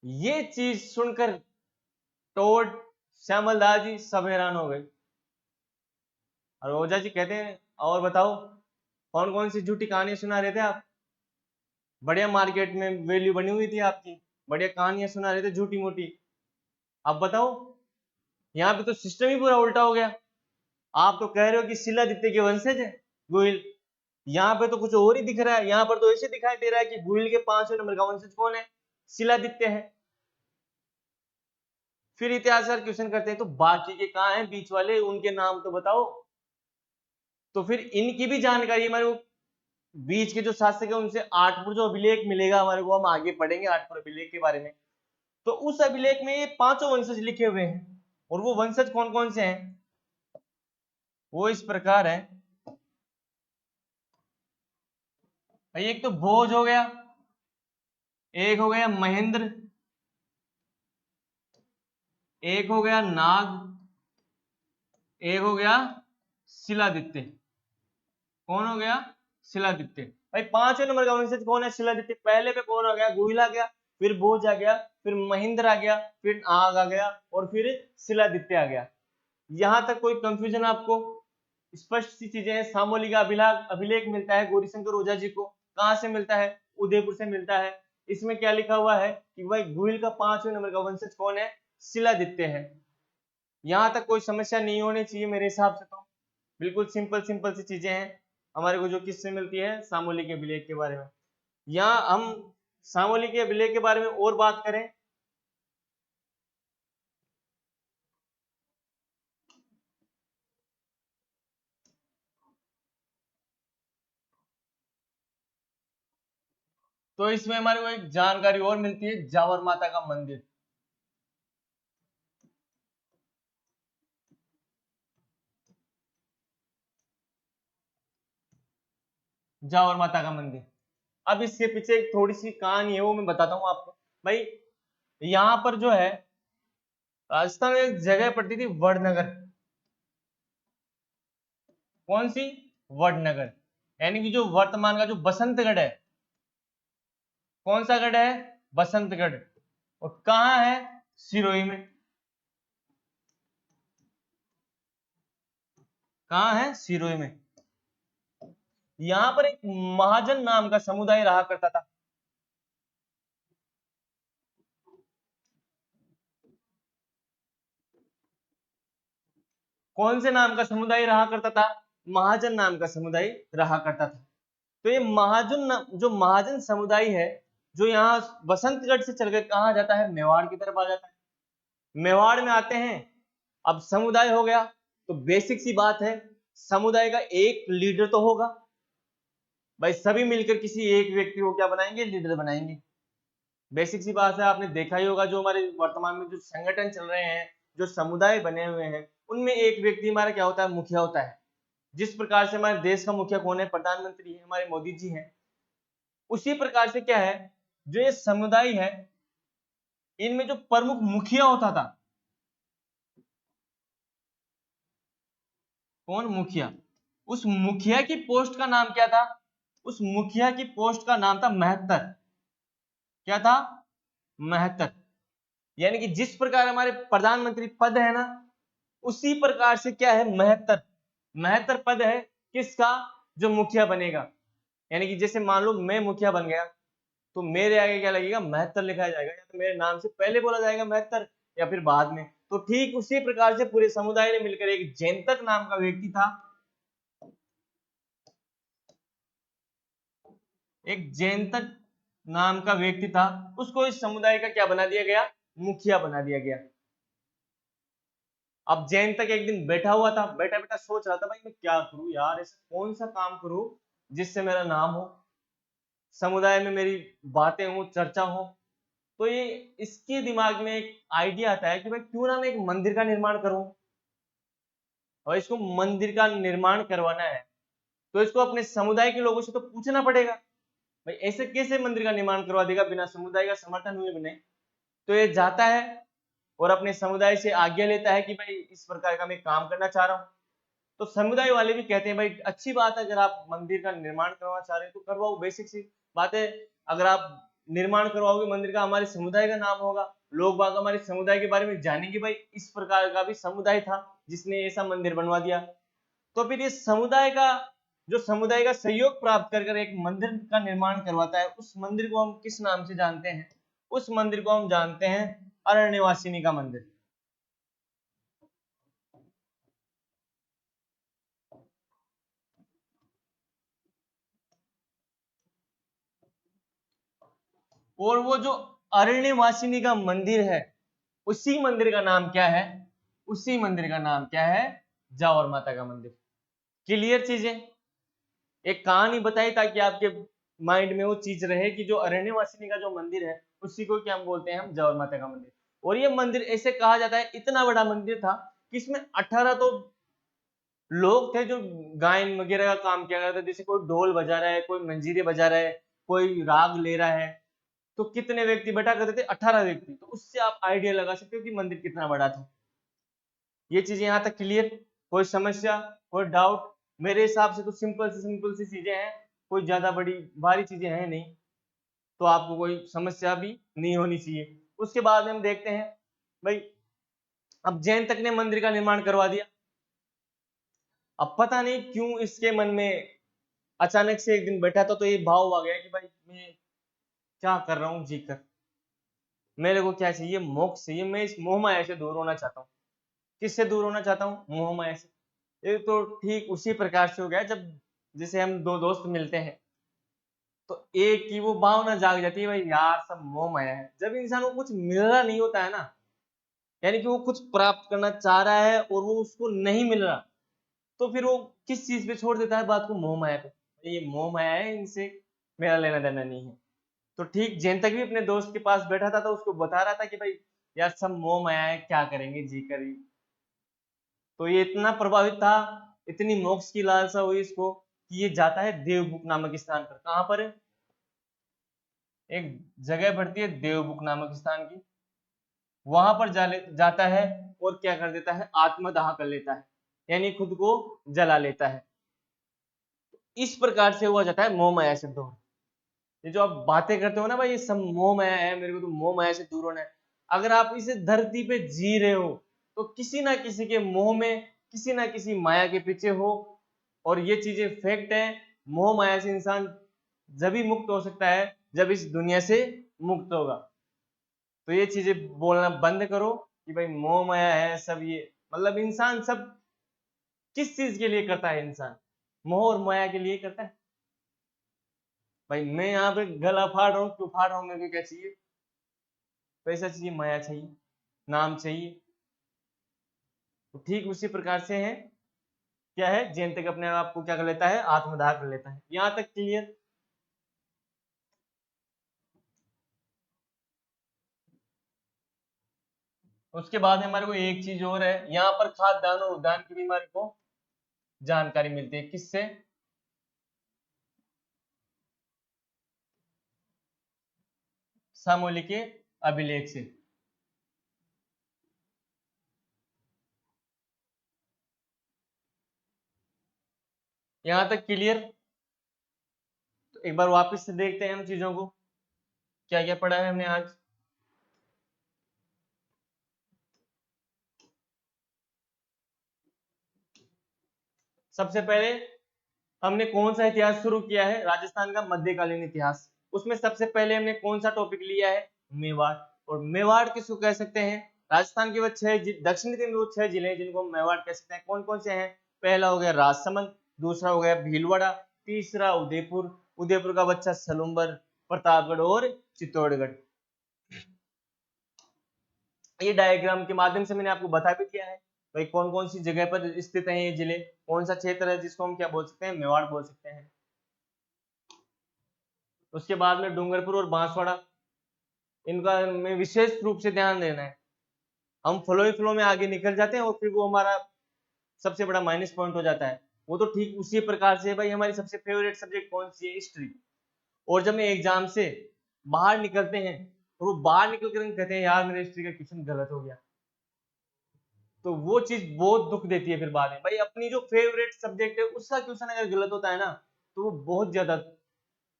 ये चीज सुनकर टोड, श्यामलदास जी सब हैरान हो गए। और ओझा जी कहते हैं और बताओ कौन कौन सी झूठी कहानियां सुना रहे थे आप? बढ़िया मार्केट में वैल्यू बनी हुई थी आपकी, बढ़िया कहानियां सुना रहे थे झूठी मोटी। अब बताओ, यहाँ पे तो सिस्टम ही पूरा उल्टा हो गया। आप तो कह रहे हो कि शिलादित्य के वंशज है गोइल, यहाँ पे तो कुछ और ही दिख रहा है। यहाँ पर तो ऐसे दिखाई दे रहा है कि गोइल के 5वें नंबर का वंशज कौन है? शिलादित्य है। फिर इतिहासकार क्वेश्चन करते हैं तो बाकी के कहाँ हैं बीच वाले, उनके नाम तो बताओ। तो फिर इनकी भी जानकारी हमारे को, बीच के जो शासक है उनसे आठपुर जो अभिलेख मिलेगा हमारे को, हम आगे पढ़ेंगे आठपुर अभिलेख के बारे में। तो उस अभिलेख में ये 5 वंशज लिखे हुए हैं, और वो वंशज कौन कौन से हैं वो इस प्रकार है। भाई एक तो भोज हो गया, एक हो गया महेंद्र, एक हो गया नाग, एक हो गया शिलादित्य। कौन हो गया? शिलादित्य। भाई पांचवें नंबर का वंशज कौन है? शिलादित्य। पहले पे कौन आ गया? गुहिल आ गया, फिर भोज आ गया, फिर महेंद्र आ गया, फिर आग आ गया और फिर शिलादित्य आ गया। यहां तक कोई कंफ्यूजन आपको? स्पष्ट सी चीजें हैं। सामोली का अभिलेख मिलता है गौरीशंकर ओझा जी को। कहां से मिलता है? उदयपुर से मिलता है। इसमें क्या लिखा हुआ है कि भाई गुहिल का पांचवें नंबर का वंशज कौन है? शिलादित्य है। यहां तक कोई समस्या नहीं होनी चाहिए मेरे हिसाब से। तो बिल्कुल सिंपल सिंपल सी चीजें हैं हमारे को जो किससे मिलती है? सामोली के अभिलेख के बारे में। यहाँ हम सामोली के अभिलेख के बारे में और बात करें तो इसमें हमारे को एक जानकारी और मिलती है, जावर माता का मंदिर। जावर माता का मंदिर। अब इसके पीछे एक थोड़ी सी कहानी है, वो मैं बताता हूँ आपको। भाई यहाँ पर जो है राजस्थान में एक जगह पड़ती थी वडनगर। कौन सी? वडनगर। यानी कि जो वर्तमान का जो बसंतगढ़ है, कौन सा गढ़ है? बसंतगढ़। और कहाँ है? सिरोही में। कहाँ है? सिरोही में। यहां पर एक महाजन नाम का समुदाय रहा करता था। कौन से नाम का समुदाय रहा करता था? महाजन नाम का समुदाय रहा करता था। तो ये जो महाजन समुदाय है, जो यहाँ बसंतगढ़ से चलकर कहाँ जाता है? मेवाड़ की तरफ आ जाता है। मेवाड़ में आते हैं। अब समुदाय हो गया तो बेसिक सी बात है, समुदाय का एक लीडर तो होगा। भाई सभी मिलकर किसी एक व्यक्ति को क्या बनाएंगे? लीडर बनाएंगे। बेसिक सी बात है, आपने देखा ही होगा जो हमारे वर्तमान में जो संगठन चल रहे हैं, जो समुदाय बने हुए हैं, उनमें एक व्यक्ति हमारा क्या होता है? मुखिया होता है। जिस प्रकार से हमारे देश का मुखिया कौन है? प्रधानमंत्री है, हमारे मोदी जी हैं। उसी प्रकार से क्या है, जो ये समुदाय है, इनमें जो प्रमुख मुखिया होता था, कौन? मुखिया। उस मुखिया की पोस्ट का नाम क्या था? उस मुखिया की पोस्ट का नाम था महत्तर। क्या था? महत्तर। यानी कि जिस प्रकार हमारे प्रधानमंत्री पद है ना, उसी प्रकार से क्या है? महत्तर। महत्तर पद है किसका? जो मुखिया बनेगा। यानी कि जैसे मान लो मैं मुखिया बन गया, तो मेरे आगे क्या लगेगा? महत्तर लिखा जाएगा। या तो मेरे नाम से पहले बोला जाएगा महत्तर, या फिर बाद में। तो ठीक उसी प्रकार से पूरे समुदाय ने मिलकर एक जयंतक नाम का व्यक्ति था, एक जयंतक नाम का व्यक्ति था, उसको इस समुदाय का क्या बना दिया गया? मुखिया बना दिया गया। अब जयंतक एक दिन बैठा हुआ था, बैठा बैठा सोच रहा था, भाई मैं क्या करूं यार, ऐसा कौन सा काम करूं जिससे मेरा नाम हो, समुदाय में मेरी बातें हो, चर्चा हो। तो ये इसके दिमाग में एक आइडिया आता है कि भाई क्यों ना मैं एक मंदिर का निर्माण करूं। और इसको मंदिर का निर्माण करवाना है तो इसको अपने समुदाय के लोगों से तो पूछना पड़ेगा। भाई ऐसे कैसे मंदिर का निर्माण करवा देगा बिना समुदाय का समर्थन हुए बिना? तो ये जाता है और अपने समुदाय से आज्ञा लेता है कि भाई इस प्रकार का मैं काम करना चाह रहा हूँ। तो समुदाय वाले भी कहते हैं भाई अच्छी बात है, अगर आप मंदिर का निर्माण करवाना चाह रहे हैं तो करवाओ, बेसिक सी बात है। अगर आप निर्माण करवाओगे मंदिर का, हमारे समुदाय का नाम होगा, लोग बाग हमारे समुदाय के बारे में जानेंगे, भाई इस प्रकार का भी समुदाय था जिसने ऐसा मंदिर बनवा दिया। तो फिर ये समुदाय का सहयोग प्राप्त कर एक मंदिर का निर्माण करवाता है, उस मंदिर को हम किस नाम से जानते हैं? उस मंदिर को हम जानते हैं अरण्यवासिनी का मंदिर। और वो जो अरण्यवासिनी का मंदिर है, उसी मंदिर का नाम क्या है? उसी मंदिर का नाम क्या है? जावर माता का मंदिर। क्लियर चीजें? एक कहानी बताई ताकि आपके माइंड में वो चीज रहे कि जो अरण्यवासिनी का जो मंदिर है, उसी को क्या हम बोलते हैं? हम जावर माता का मंदिर। और ये मंदिर ऐसे कहा जाता है, इतना बड़ा मंदिर था कि इसमें 18 तो लोग थे जो गायन वगैरह का काम किया करते थे। जैसे कोई ढोल बजा रहा है, कोई मंजीरे बजा रहा है, कोई राग ले रहा है, तो कितने व्यक्ति बैठा करते थे? 18 व्यक्ति। तो उससे आप आइडिया लगा सकते हो कि मंदिर कितना बड़ा था। ये चीजें यहाँ तक क्लियर? कोई समस्या, कोई डाउट? मेरे हिसाब से तो सिंपल सी चीजें हैं, कोई ज्यादा बड़ी भारी चीजें हैं नहीं, तो आपको कोई समस्या भी नहीं होनी चाहिए। उसके बाद में हम देखते हैं भाई, अब जैन तक ने मंदिर का निर्माण करवा दिया। अब पता नहीं क्यों इसके मन में अचानक से एक दिन बैठा था तो ये भाव आ गया कि भाई मैं क्या कर रहा हूँ जीकर, मेरे को क्या चाहिए? मोक्ष चाहिए। मैं इस मोह माया से दूर होना चाहता हूँ। किससे दूर होना चाहता हूँ? मोह माया से। ये तो ठीक उसी प्रकार से हो गया जब जैसे हम दो दोस्त मिलते हैं तो एक की वो भावना जाग जाती है, भाई यार सब मोह माया है। जब इंसान को कुछ मिल रहा नहीं होता है ना, यानी कि वो कुछ प्राप्त करना चाह रहा है और वो उसको नहीं मिल रहा, तो फिर वो किस चीज पे छोड़ देता है बात को? मोह माया पे। ये मोह माया है, इनसे मेरा लेना देना नहीं है। तो ठीक जैन तक भी अपने दोस्त के पास बैठा था तो उसको बता रहा था कि भाई यार सब मोह माया है, क्या करेंगे जी कर। तो ये इतना प्रभावित था, इतनी मोक्ष की लालसा हुई इसको कि ये जाता है देवबुक नामक स्थान पर। कहां पर? एक जगह पड़ती है देवबुक नामक स्थान की, वहां पर जाता है और क्या कर देता है? आत्मदाह कर लेता है, यानी खुद को जला लेता है। इस प्रकार से हुआ जाता है मोह माया से दूर। ये जो आप बातें करते हो ना भाई ये सब मोह माया है, मेरे को तो मोह माया से दूर होना है, अगर आप इसे धरती पे जी रहे हो तो किसी ना किसी के मोह में, किसी ना किसी माया के पीछे हो। और ये चीजें फैक्ट है। मोह माया से इंसान जब ही मुक्त हो सकता है जब इस दुनिया से मुक्त होगा। तो ये चीजें बोलना बंद करो कि भाई मोह माया है सब। ये मतलब इंसान सब किस चीज के लिए करता है? इंसान मोह और माया के लिए करता है। भाई मैं यहाँ पे गला फाड़ रहा हूँ, क्यों फाड़ रहा हूँ? मेरे को क्या चाहिए? पैसा चाहिए, माया चाहिए, नाम चाहिए। तो ठीक उसी प्रकार से है, क्या है? जैन तक अपने आप को क्या कर लेता है? आत्मदाह कर लेता है। यहां तक क्लियर? उसके बाद हमारे को एक चीज और है, यहाँ पर खाद्यान्न और उद्यान की भी हमारे को जानकारी मिलती है। किससे? सामूहिक के अभिलेख से। यहां तक क्लियर? तो एक बार वापस से देखते हैं हम चीजों को, क्या क्या पढ़ा है हमने आज। सबसे पहले हमने कौन सा इतिहास शुरू किया है? राजस्थान का मध्यकालीन इतिहास। उसमें सबसे पहले हमने कौन सा टॉपिक लिया है? मेवाड़। और मेवाड़ किसको कह सकते हैं? राजस्थान के वो दक्षिणी तीन वो 6 जिले हैं जिनको हम मेवाड़ कह सकते हैं। कौन कौन से हैं? पहला हो गया राजसमंद, दूसरा हो गया भीलवाड़ा, तीसरा उदयपुर, उदयपुर का बच्चा सलूम्बर, प्रतापगढ़ और चित्तौड़गढ़। ये डायग्राम के माध्यम से मैंने आपको बता भी दिया है भाई कौन कौन सी जगह पर स्थित है ये जिले, कौन सा क्षेत्र है जिसको हम क्या बोल सकते हैं? मेवाड़ बोल सकते हैं। उसके बाद में डूंगरपुर और बांसवाड़ा, इनका में विशेष रूप से ध्यान देना है। हम फ्लो ही फ्लो में आगे निकल जाते हैं और फिर वो हमारा सबसे बड़ा माइनस पॉइंट हो जाता है। वो तो ठीक उसी प्रकार से भाई हमारी सबसे फेवरेट सब्जेक्ट कौन सी है? हिस्ट्री। और जब मैं एग्जाम से बाहर निकलते हैं और वो बाहर निकल कर कहते हैं यार मेरे हिस्ट्री का क्वेश्चन गलत हो गया, तो वो चीज बहुत दुख देती है फिर बाद में। भाई अपनी जो फेवरेट सब्जेक्ट है उसका क्वेश्चन अगर गलत होता है ना तो वो बहुत ज्यादा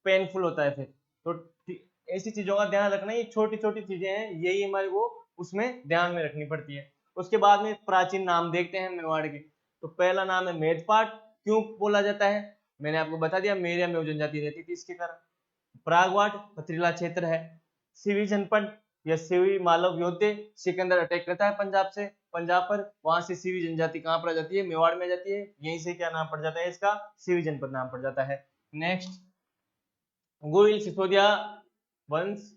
पेनफुल होता है फिर। तो ऐसी चीजों का ध्यान रखना, ये छोटी छोटी चीजें हैं, यही हमारे को उसमें ध्यान में रखनी पड़ती है। उसके बाद में प्राचीन नाम देखते हैं मेवाड़ के। तो पहला नाम है मेदपाट। क्यों बोला जाता है? मैंने आपको बता दिया, मेरिया में जनजाति रहती थी इसके कारण। प्रागवाट पथरीला क्षेत्र है। सिवी जनपद या सिवी मालव योद्धे, सिकंदर अटैक करता है पंजाब से, पंजाब पर, वहां से सिवी जनजाति कहां पर आ जाती है? मेवाड़ में आ जाती है। यहीं से क्या नाम पड़ जाता है इसका? सिवी जनपद नाम पड़ जाता है। नेक्स्ट, गोइल सिसोदिया वंश।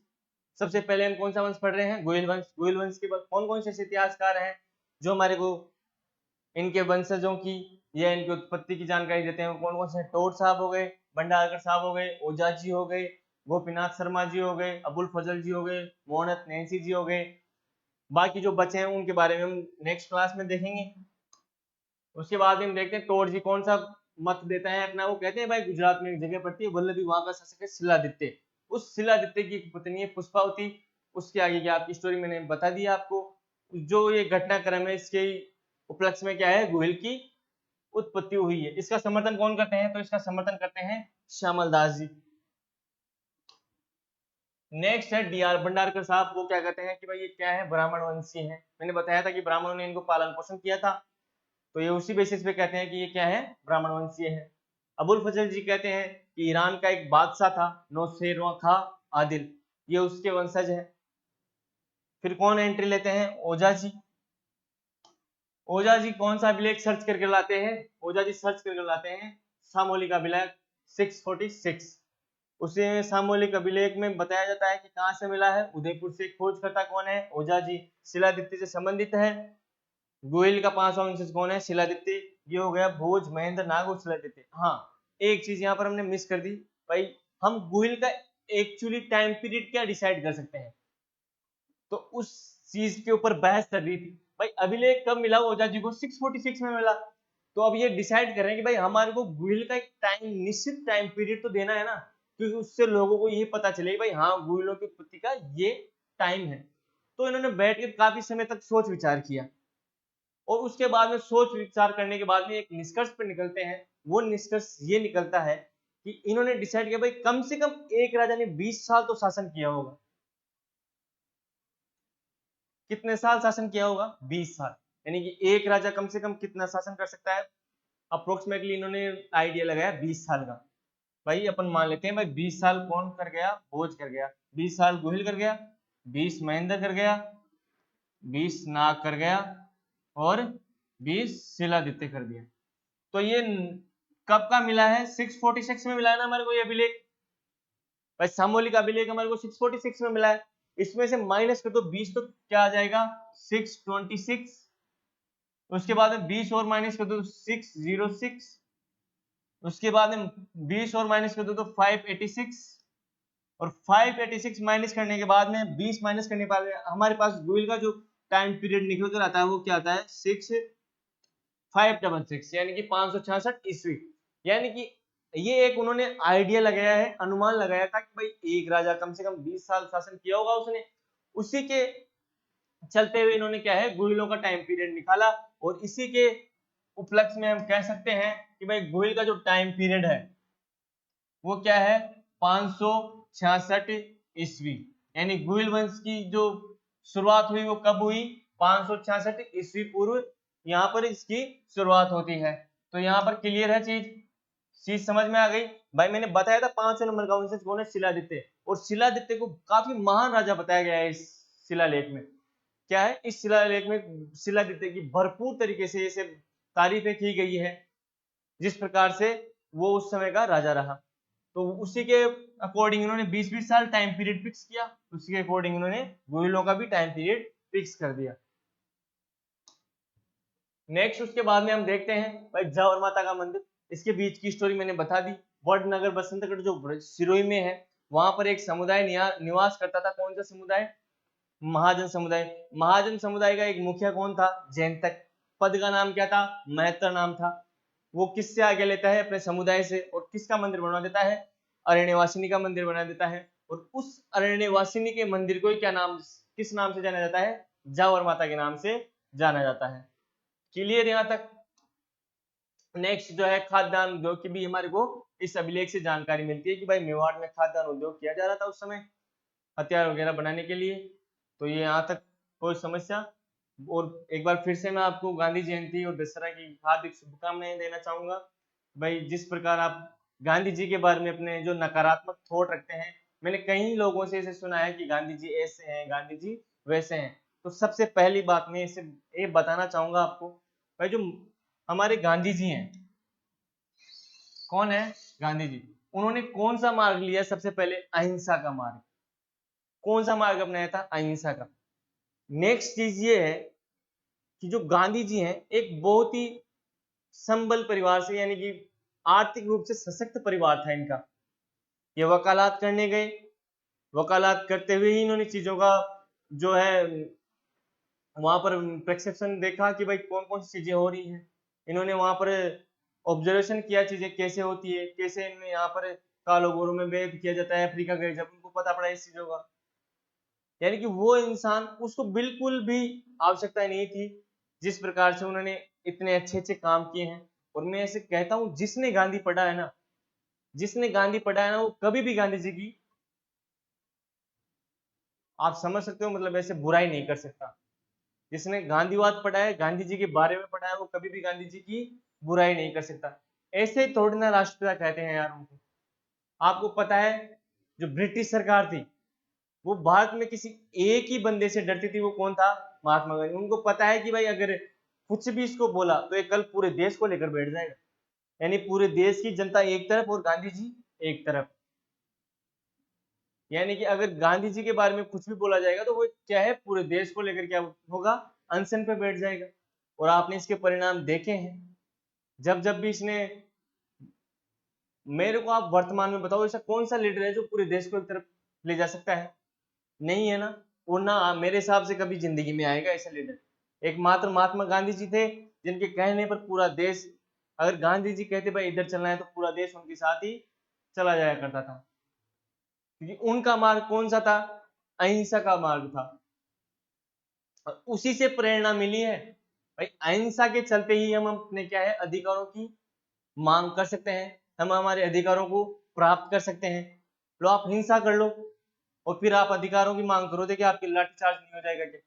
सबसे पहले हम कौन सा वंश पढ़ रहे हैं? गोइल वंश। गोइल वंश के बाद कौन कौन से इतिहासकार हैं जो हमारे को इनके वंशजों की या इनकी उत्पत्ति की जानकारी देते हैं? कौन कौन से? टोट साहब हो गए, भंडारकर साहब हो गए, ओझा जी हो गए, गोपीनाथ शर्मा जी हो गए, अबुल फजल जी हो गए, मोहनत नैंसी जी हो गए। बाकी जो बचे हैं उनके बारे में हम नेक्स्ट क्लास में देखेंगे। उसके बाद हम देखते हैं टोट जी कौन सा मत देता है अपना। वो कहते हैं भाई गुजरात में एक जगह पड़ती है वल्लभी, वहां का शासक है शिलादित्य। उस शिलादित्य की पत्नी है पुष्पावती। उसके आगे की आपकी स्टोरी मैंने बता दी आपको। जो ये घटनाक्रम है इसके उपलक्ष्य में क्या है, गुहिल की उत्पत्ति हुई है। इसका समर्थन कौन करते हैं, तो इसका समर्थन करते हैं श्यामल दास जी। नेक्स्ट है डी आर भंडारकर साहब। वो क्या कहते हैं कि भाई ये क्या है, ब्राह्मण वंशी है। मैंने बताया था कि ब्राह्मणों ने इनको पालन पोषण किया था, तो ये उसी बेसिस पे कहते हैं कि ये क्या है, ब्राह्मण वंशीय है। अबुल फजल जी कहते हैं कि ईरान का एक बादशाह था नौशेरवां खां आदिल, ये उसके वंशज है। फिर कौन एंट्री लेते हैं, ओझा जी। ओझा जी कौन सा अभिलेख सर्च करके लाते हैं, ओझा जी सर्च करके लाते हैं सामोली का अभिलेख 646। उसे सामोलिक अभिलेख में बताया जाता है कि कहां से मिला है, उदयपुर से। खोजकर्ता कौन है, ओझा जी। शिलादित्य से संबंधित है। गोयल का 5वां वंशज कौन है, शिलादित्य। ये हो गया भोज, महेंद्र नाग और शिलादित्य। हाँ, एक चीज यहाँ पर हमने मिस कर दी भाई, हम गोयल का एक्चुअली टाइम पीरियड क्या डिसाइड कर सकते हैं, तो उस चीज के ऊपर बहस चल रही थी भाई। अभिलेख कब मिला ओझा जी को, 646 में मिला। तो अब ये डिसाइड कर रहे हैं कि भाई हमारे को गोयल का एक टाइम, निश्चित टाइम पीरियड तो देना है ना, क्योंकि उससे लोगों को ये पता चले भाई हाँ गोयलों की उत्पत्ति का ये टाइम है। तो इन्होंने बैठ के काफी समय तक सोच विचार किया, और उसके बाद में सोच विचार करने के बाद में एक निष्कर्ष पर निकलते हैं। वो निष्कर्ष ये निकलता है कि इन्होंने डिसाइड किया भाई कम से कम एक राजा ने 20 साल तो शासन किया होगा। कितने साल शासन किया होगा, 20 साल। यानी कि एक राजा कम से कम कितना शासन कर सकता है, अप्रोक्सीमेटली इन्होंने आइडिया लगाया 20 साल का। भाई अपन मान लेते हैं भाई 20 साल कौन कर गया, भोज कर गया, 20 साल गोहिल कर गया, 20 महेंद्र कर गया, 20 नाग कर गया, और 20 शिलादित्य कर दिया। तो ये कब का मिला है, 646 में मिला है ना हमारे को ये अभिलेख। भाई सामोलिक अभिलेख हमारे को 646 में मिला है। इसमें से माइनस कर दो 20, तो क्या आ जाएगा 626। उसके बाद में 20 और माइनस कर दो 606। उसके बाद में 20 और माइनस कर दो तो 586, और 586 माइनस करने के बाद में 20 माइनस करने के बाद हमारे पास गोयल का जो टाइम पीरियड निकल कर आता है वो क्या आता है, 6566, यानी कि 566 ईस्वी। यानी कि ये एक उन्होंने आइडिया लगाया है, अनुमान लगाया था कि भाई एक राजा कम से कम 20 साल शासन किया होगा उसने। उसी के चलते हुए इन्होंने क्या है, गोयलों का टाइम पीरियड निकाला, और इसी के उपलक्ष्य में हम कह सकते हैं कि भाई गोयल का जो टाइम पीरियड है वो क्या है, 566 ईस्वी। यानी गोयल वंश की जो शुरुआत हुई वो कब हुई, 566 ईस्वी पूर्व यहाँ पर इसकी शुरुआत होती है। तो यहाँ पर क्लियर है, चीज समझ में आ गई। भाई मैंने बताया था 5वें नंबर का वंशज कौन है, शिलादित्य। और शिलादित्य को काफी महान राजा बताया गया है इस शिलालेख में। क्या है, इस शिलालेख में शिलादित्य की भरपूर तरीके से इसे तारीफें की गई है, जिस प्रकार से वो उस समय का राजा रहा। तो उसी के अकॉर्डिंग इन्होंने 20-20 साल टाइम पीरियड फिक्स किया, उसी के अकॉर्डिंग इन्होंने गोयलों का भी टाइम पीरियड फिक्स कर दिया। नेक्स्ट उसके बाद में हम देखते हैं भाई जावर माता का मंदिर। इसके बीच की स्टोरी मैंने बता दी। वडनगर बसंतगढ़ जो सिरोही में है, वहां पर एक समुदाय निवास करता था। कौन सा समुदाय, महाजन समुदाय। महाजन समुदाय का एक मुखिया कौन था, जयंतक। पद का नाम क्या था, महतर नाम था। वो किससे आगे लेता है, अपने समुदाय से, और किसका मंदिर बनवा देता है, अरण्यवासिनी का मंदिर बना देता है। और उस अरण्यवासिनी के मंदिर को क्या नाम, किस नाम से जाना जाता है, जावर माता के नाम से जाना जाता है। क्लियर यहाँ तक। नेक्स्ट जो है खाद्यान्न उद्योग की भी हमारे को इस अभिलेख से जानकारी मिलती है कि भाई मेवाड़ में खाद्यान्न उद्योग किया जा रहा था उस समय, हथियार वगैरह बनाने के लिए। तो ये यहाँ तक कोई समस्या। और एक बार फिर से मैं आपको गांधी जयंती और दशहरा की हार्दिक शुभकामनाएं देना चाहूंगा। भाई जिस प्रकार आप गांधी जी के बारे में अपने जो नकारात्मक थॉट रखते हैं, मैंने कई लोगों से इसे सुना है कि गांधी जी ऐसे हैं, गांधी जी वैसे हैं। तो सबसे पहली बात मैं इसे ये बताना चाहूंगा आपको, भाई जो हमारे गांधी जी हैं, कौन है गांधी जी, उन्होंने कौन सा मार्ग लिया, सबसे पहले अहिंसा का मार्ग। कौन सा मार्ग अपनाया था, अहिंसा का। नेक्स्ट चीज ये है कि जो गांधी जी हैं एक बहुत ही संबल परिवार से, यानी कि आर्थिक रूप से सशक्त परिवार था इनका। ये वकालत करने गए, वकालत करते हुए ही इन्होंने चीजों का जो है वहां पर प्रेस्क्रिप्शन देखा कि भाई कौन कौन सी चीजें हो रही हैं। इन्होंने वहां पर ऑब्जर्वेशन किया चीजें कैसे होती है, कैसे इनमें यहाँ पर कालो गोरों में भेद किया जाता है। अफ्रीका गए, जब उनको पता पड़ा इस चीजों का। यानी कि वो इंसान, उसको बिल्कुल भी आवश्यकता नहीं थी जिस प्रकार से उन्होंने इतने अच्छे अच्छे काम किए हैं। और मैं ऐसे कहता हूं, जिसने गांधी पढ़ा है ना, जिसने गांधी पढ़ा है ना, वो कभी भी गांधी जी की, आप समझ सकते हो, मतलब ऐसे बुराई नहीं कर सकता। जिसने गांधीवाद पढ़ा है, गांधी जी के बारे में पढ़ा है, वो कभी भी गांधी जी की बुराई नहीं कर सकता। ऐसे थोड़ी ना राष्ट्रपिता कहते हैं यार उनको। आपको पता है, जो ब्रिटिश सरकार थी, वो भारत में किसी एक ही बंदे से डरती थी। वो कौन था? महात्मा गांधी। उनको पता है कि भाई अगर कुछ भी इसको बोला तो ये कल पूरे देश को लेकर बैठ जाएगा। यानी पूरे देश की जनता एक तरफ और गांधी जी एक तरफ। यानी कि अगर गांधी जी के बारे में कुछ भी बोला जाएगा तो वो क्या है, पूरे देश को लेकर क्या होगा, अनशन पे बैठ जाएगा। और आपने इसके परिणाम देखे हैं। जब जब भी इसने, मेरे को आप वर्तमान में बताओ, ऐसा कौन सा लीडर है जो पूरे देश को एक तरफ ले जा सकता है? नहीं है ना। और ना मेरे हिसाब से कभी जिंदगी में आएगा ऐसा लीडर। एकमात्र महात्मा गांधी जी थे जिनके कहने पर पूरा देश, अगर गांधी जी कहते भाई इधर चलना है तो पूरा देश उनके साथ ही चला जाया करता था। क्योंकि उनका मार्ग कौन सा था? अहिंसा का मार्ग था। और उसी से प्रेरणा मिली है। भाई अहिंसा के चलते ही हम अपने क्या है, अधिकारों की मांग कर सकते हैं। हम हमारे अधिकारों को प्राप्त कर सकते हैं। लो आप हिंसा कर लो और फिर आप अधिकारों की मांग करो, देखिए आपकी लाठीचार्ज नहीं हो जाएगा क्या?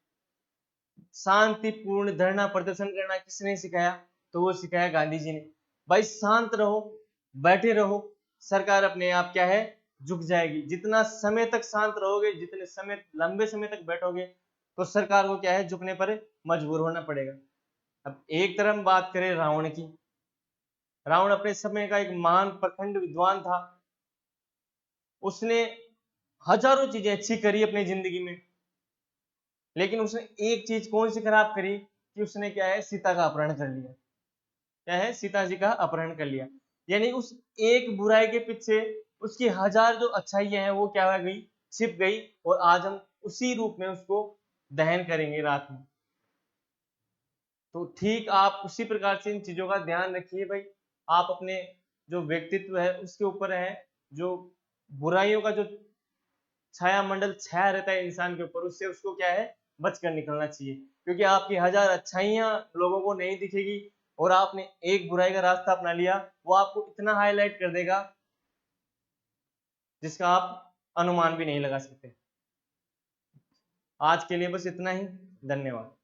शांतिपूर्ण धरना प्रदर्शन करना किसने सिखाया? तो वो सिखाया गांधी जी ने। भाई शांत रहो, बैठे रहो, सरकार अपने आप क्या है, झुक जाएगी। जितना समय तक शांत रहोगे, जितने समय लंबे समय तक बैठोगे, तो सरकार को क्या है, झुकने पर मजबूर होना पड़ेगा। अब एक तरफ बात करें रावण की। रावण अपने समय का एक महान प्रखंड विद्वान था। उसने हजारों चीजें अच्छी करी अपनी जिंदगी में, लेकिन उसने एक चीज कौन सी खराब करी कि उसने क्या है, सीता का अपहरण कर लिया। क्या है, सीता जी का अपहरण कर लिया। यानी उस एक बुराई के पीछे उसकी हजार जो अच्छाइयां हैं वो क्या हो गई, छिप गई। और आज हम उसी रूप में उसको दहन करेंगे रात में। तो ठीक आप उसी प्रकार से इन चीजों का ध्यान रखिए भाई। आप अपने जो व्यक्तित्व है उसके ऊपर है, जो बुराइयों का जो छाया मंडल छाया रहता है इंसान के ऊपर, उससे उसको क्या है, बच कर निकलना चाहिए। क्योंकि आपकी हजार अच्छाइयां लोगों को नहीं दिखेगी, और आपने एक बुराई का रास्ता अपना लिया, वो आपको इतना हाईलाइट कर देगा जिसका आप अनुमान भी नहीं लगा सकते। आज के लिए बस इतना ही। धन्यवाद।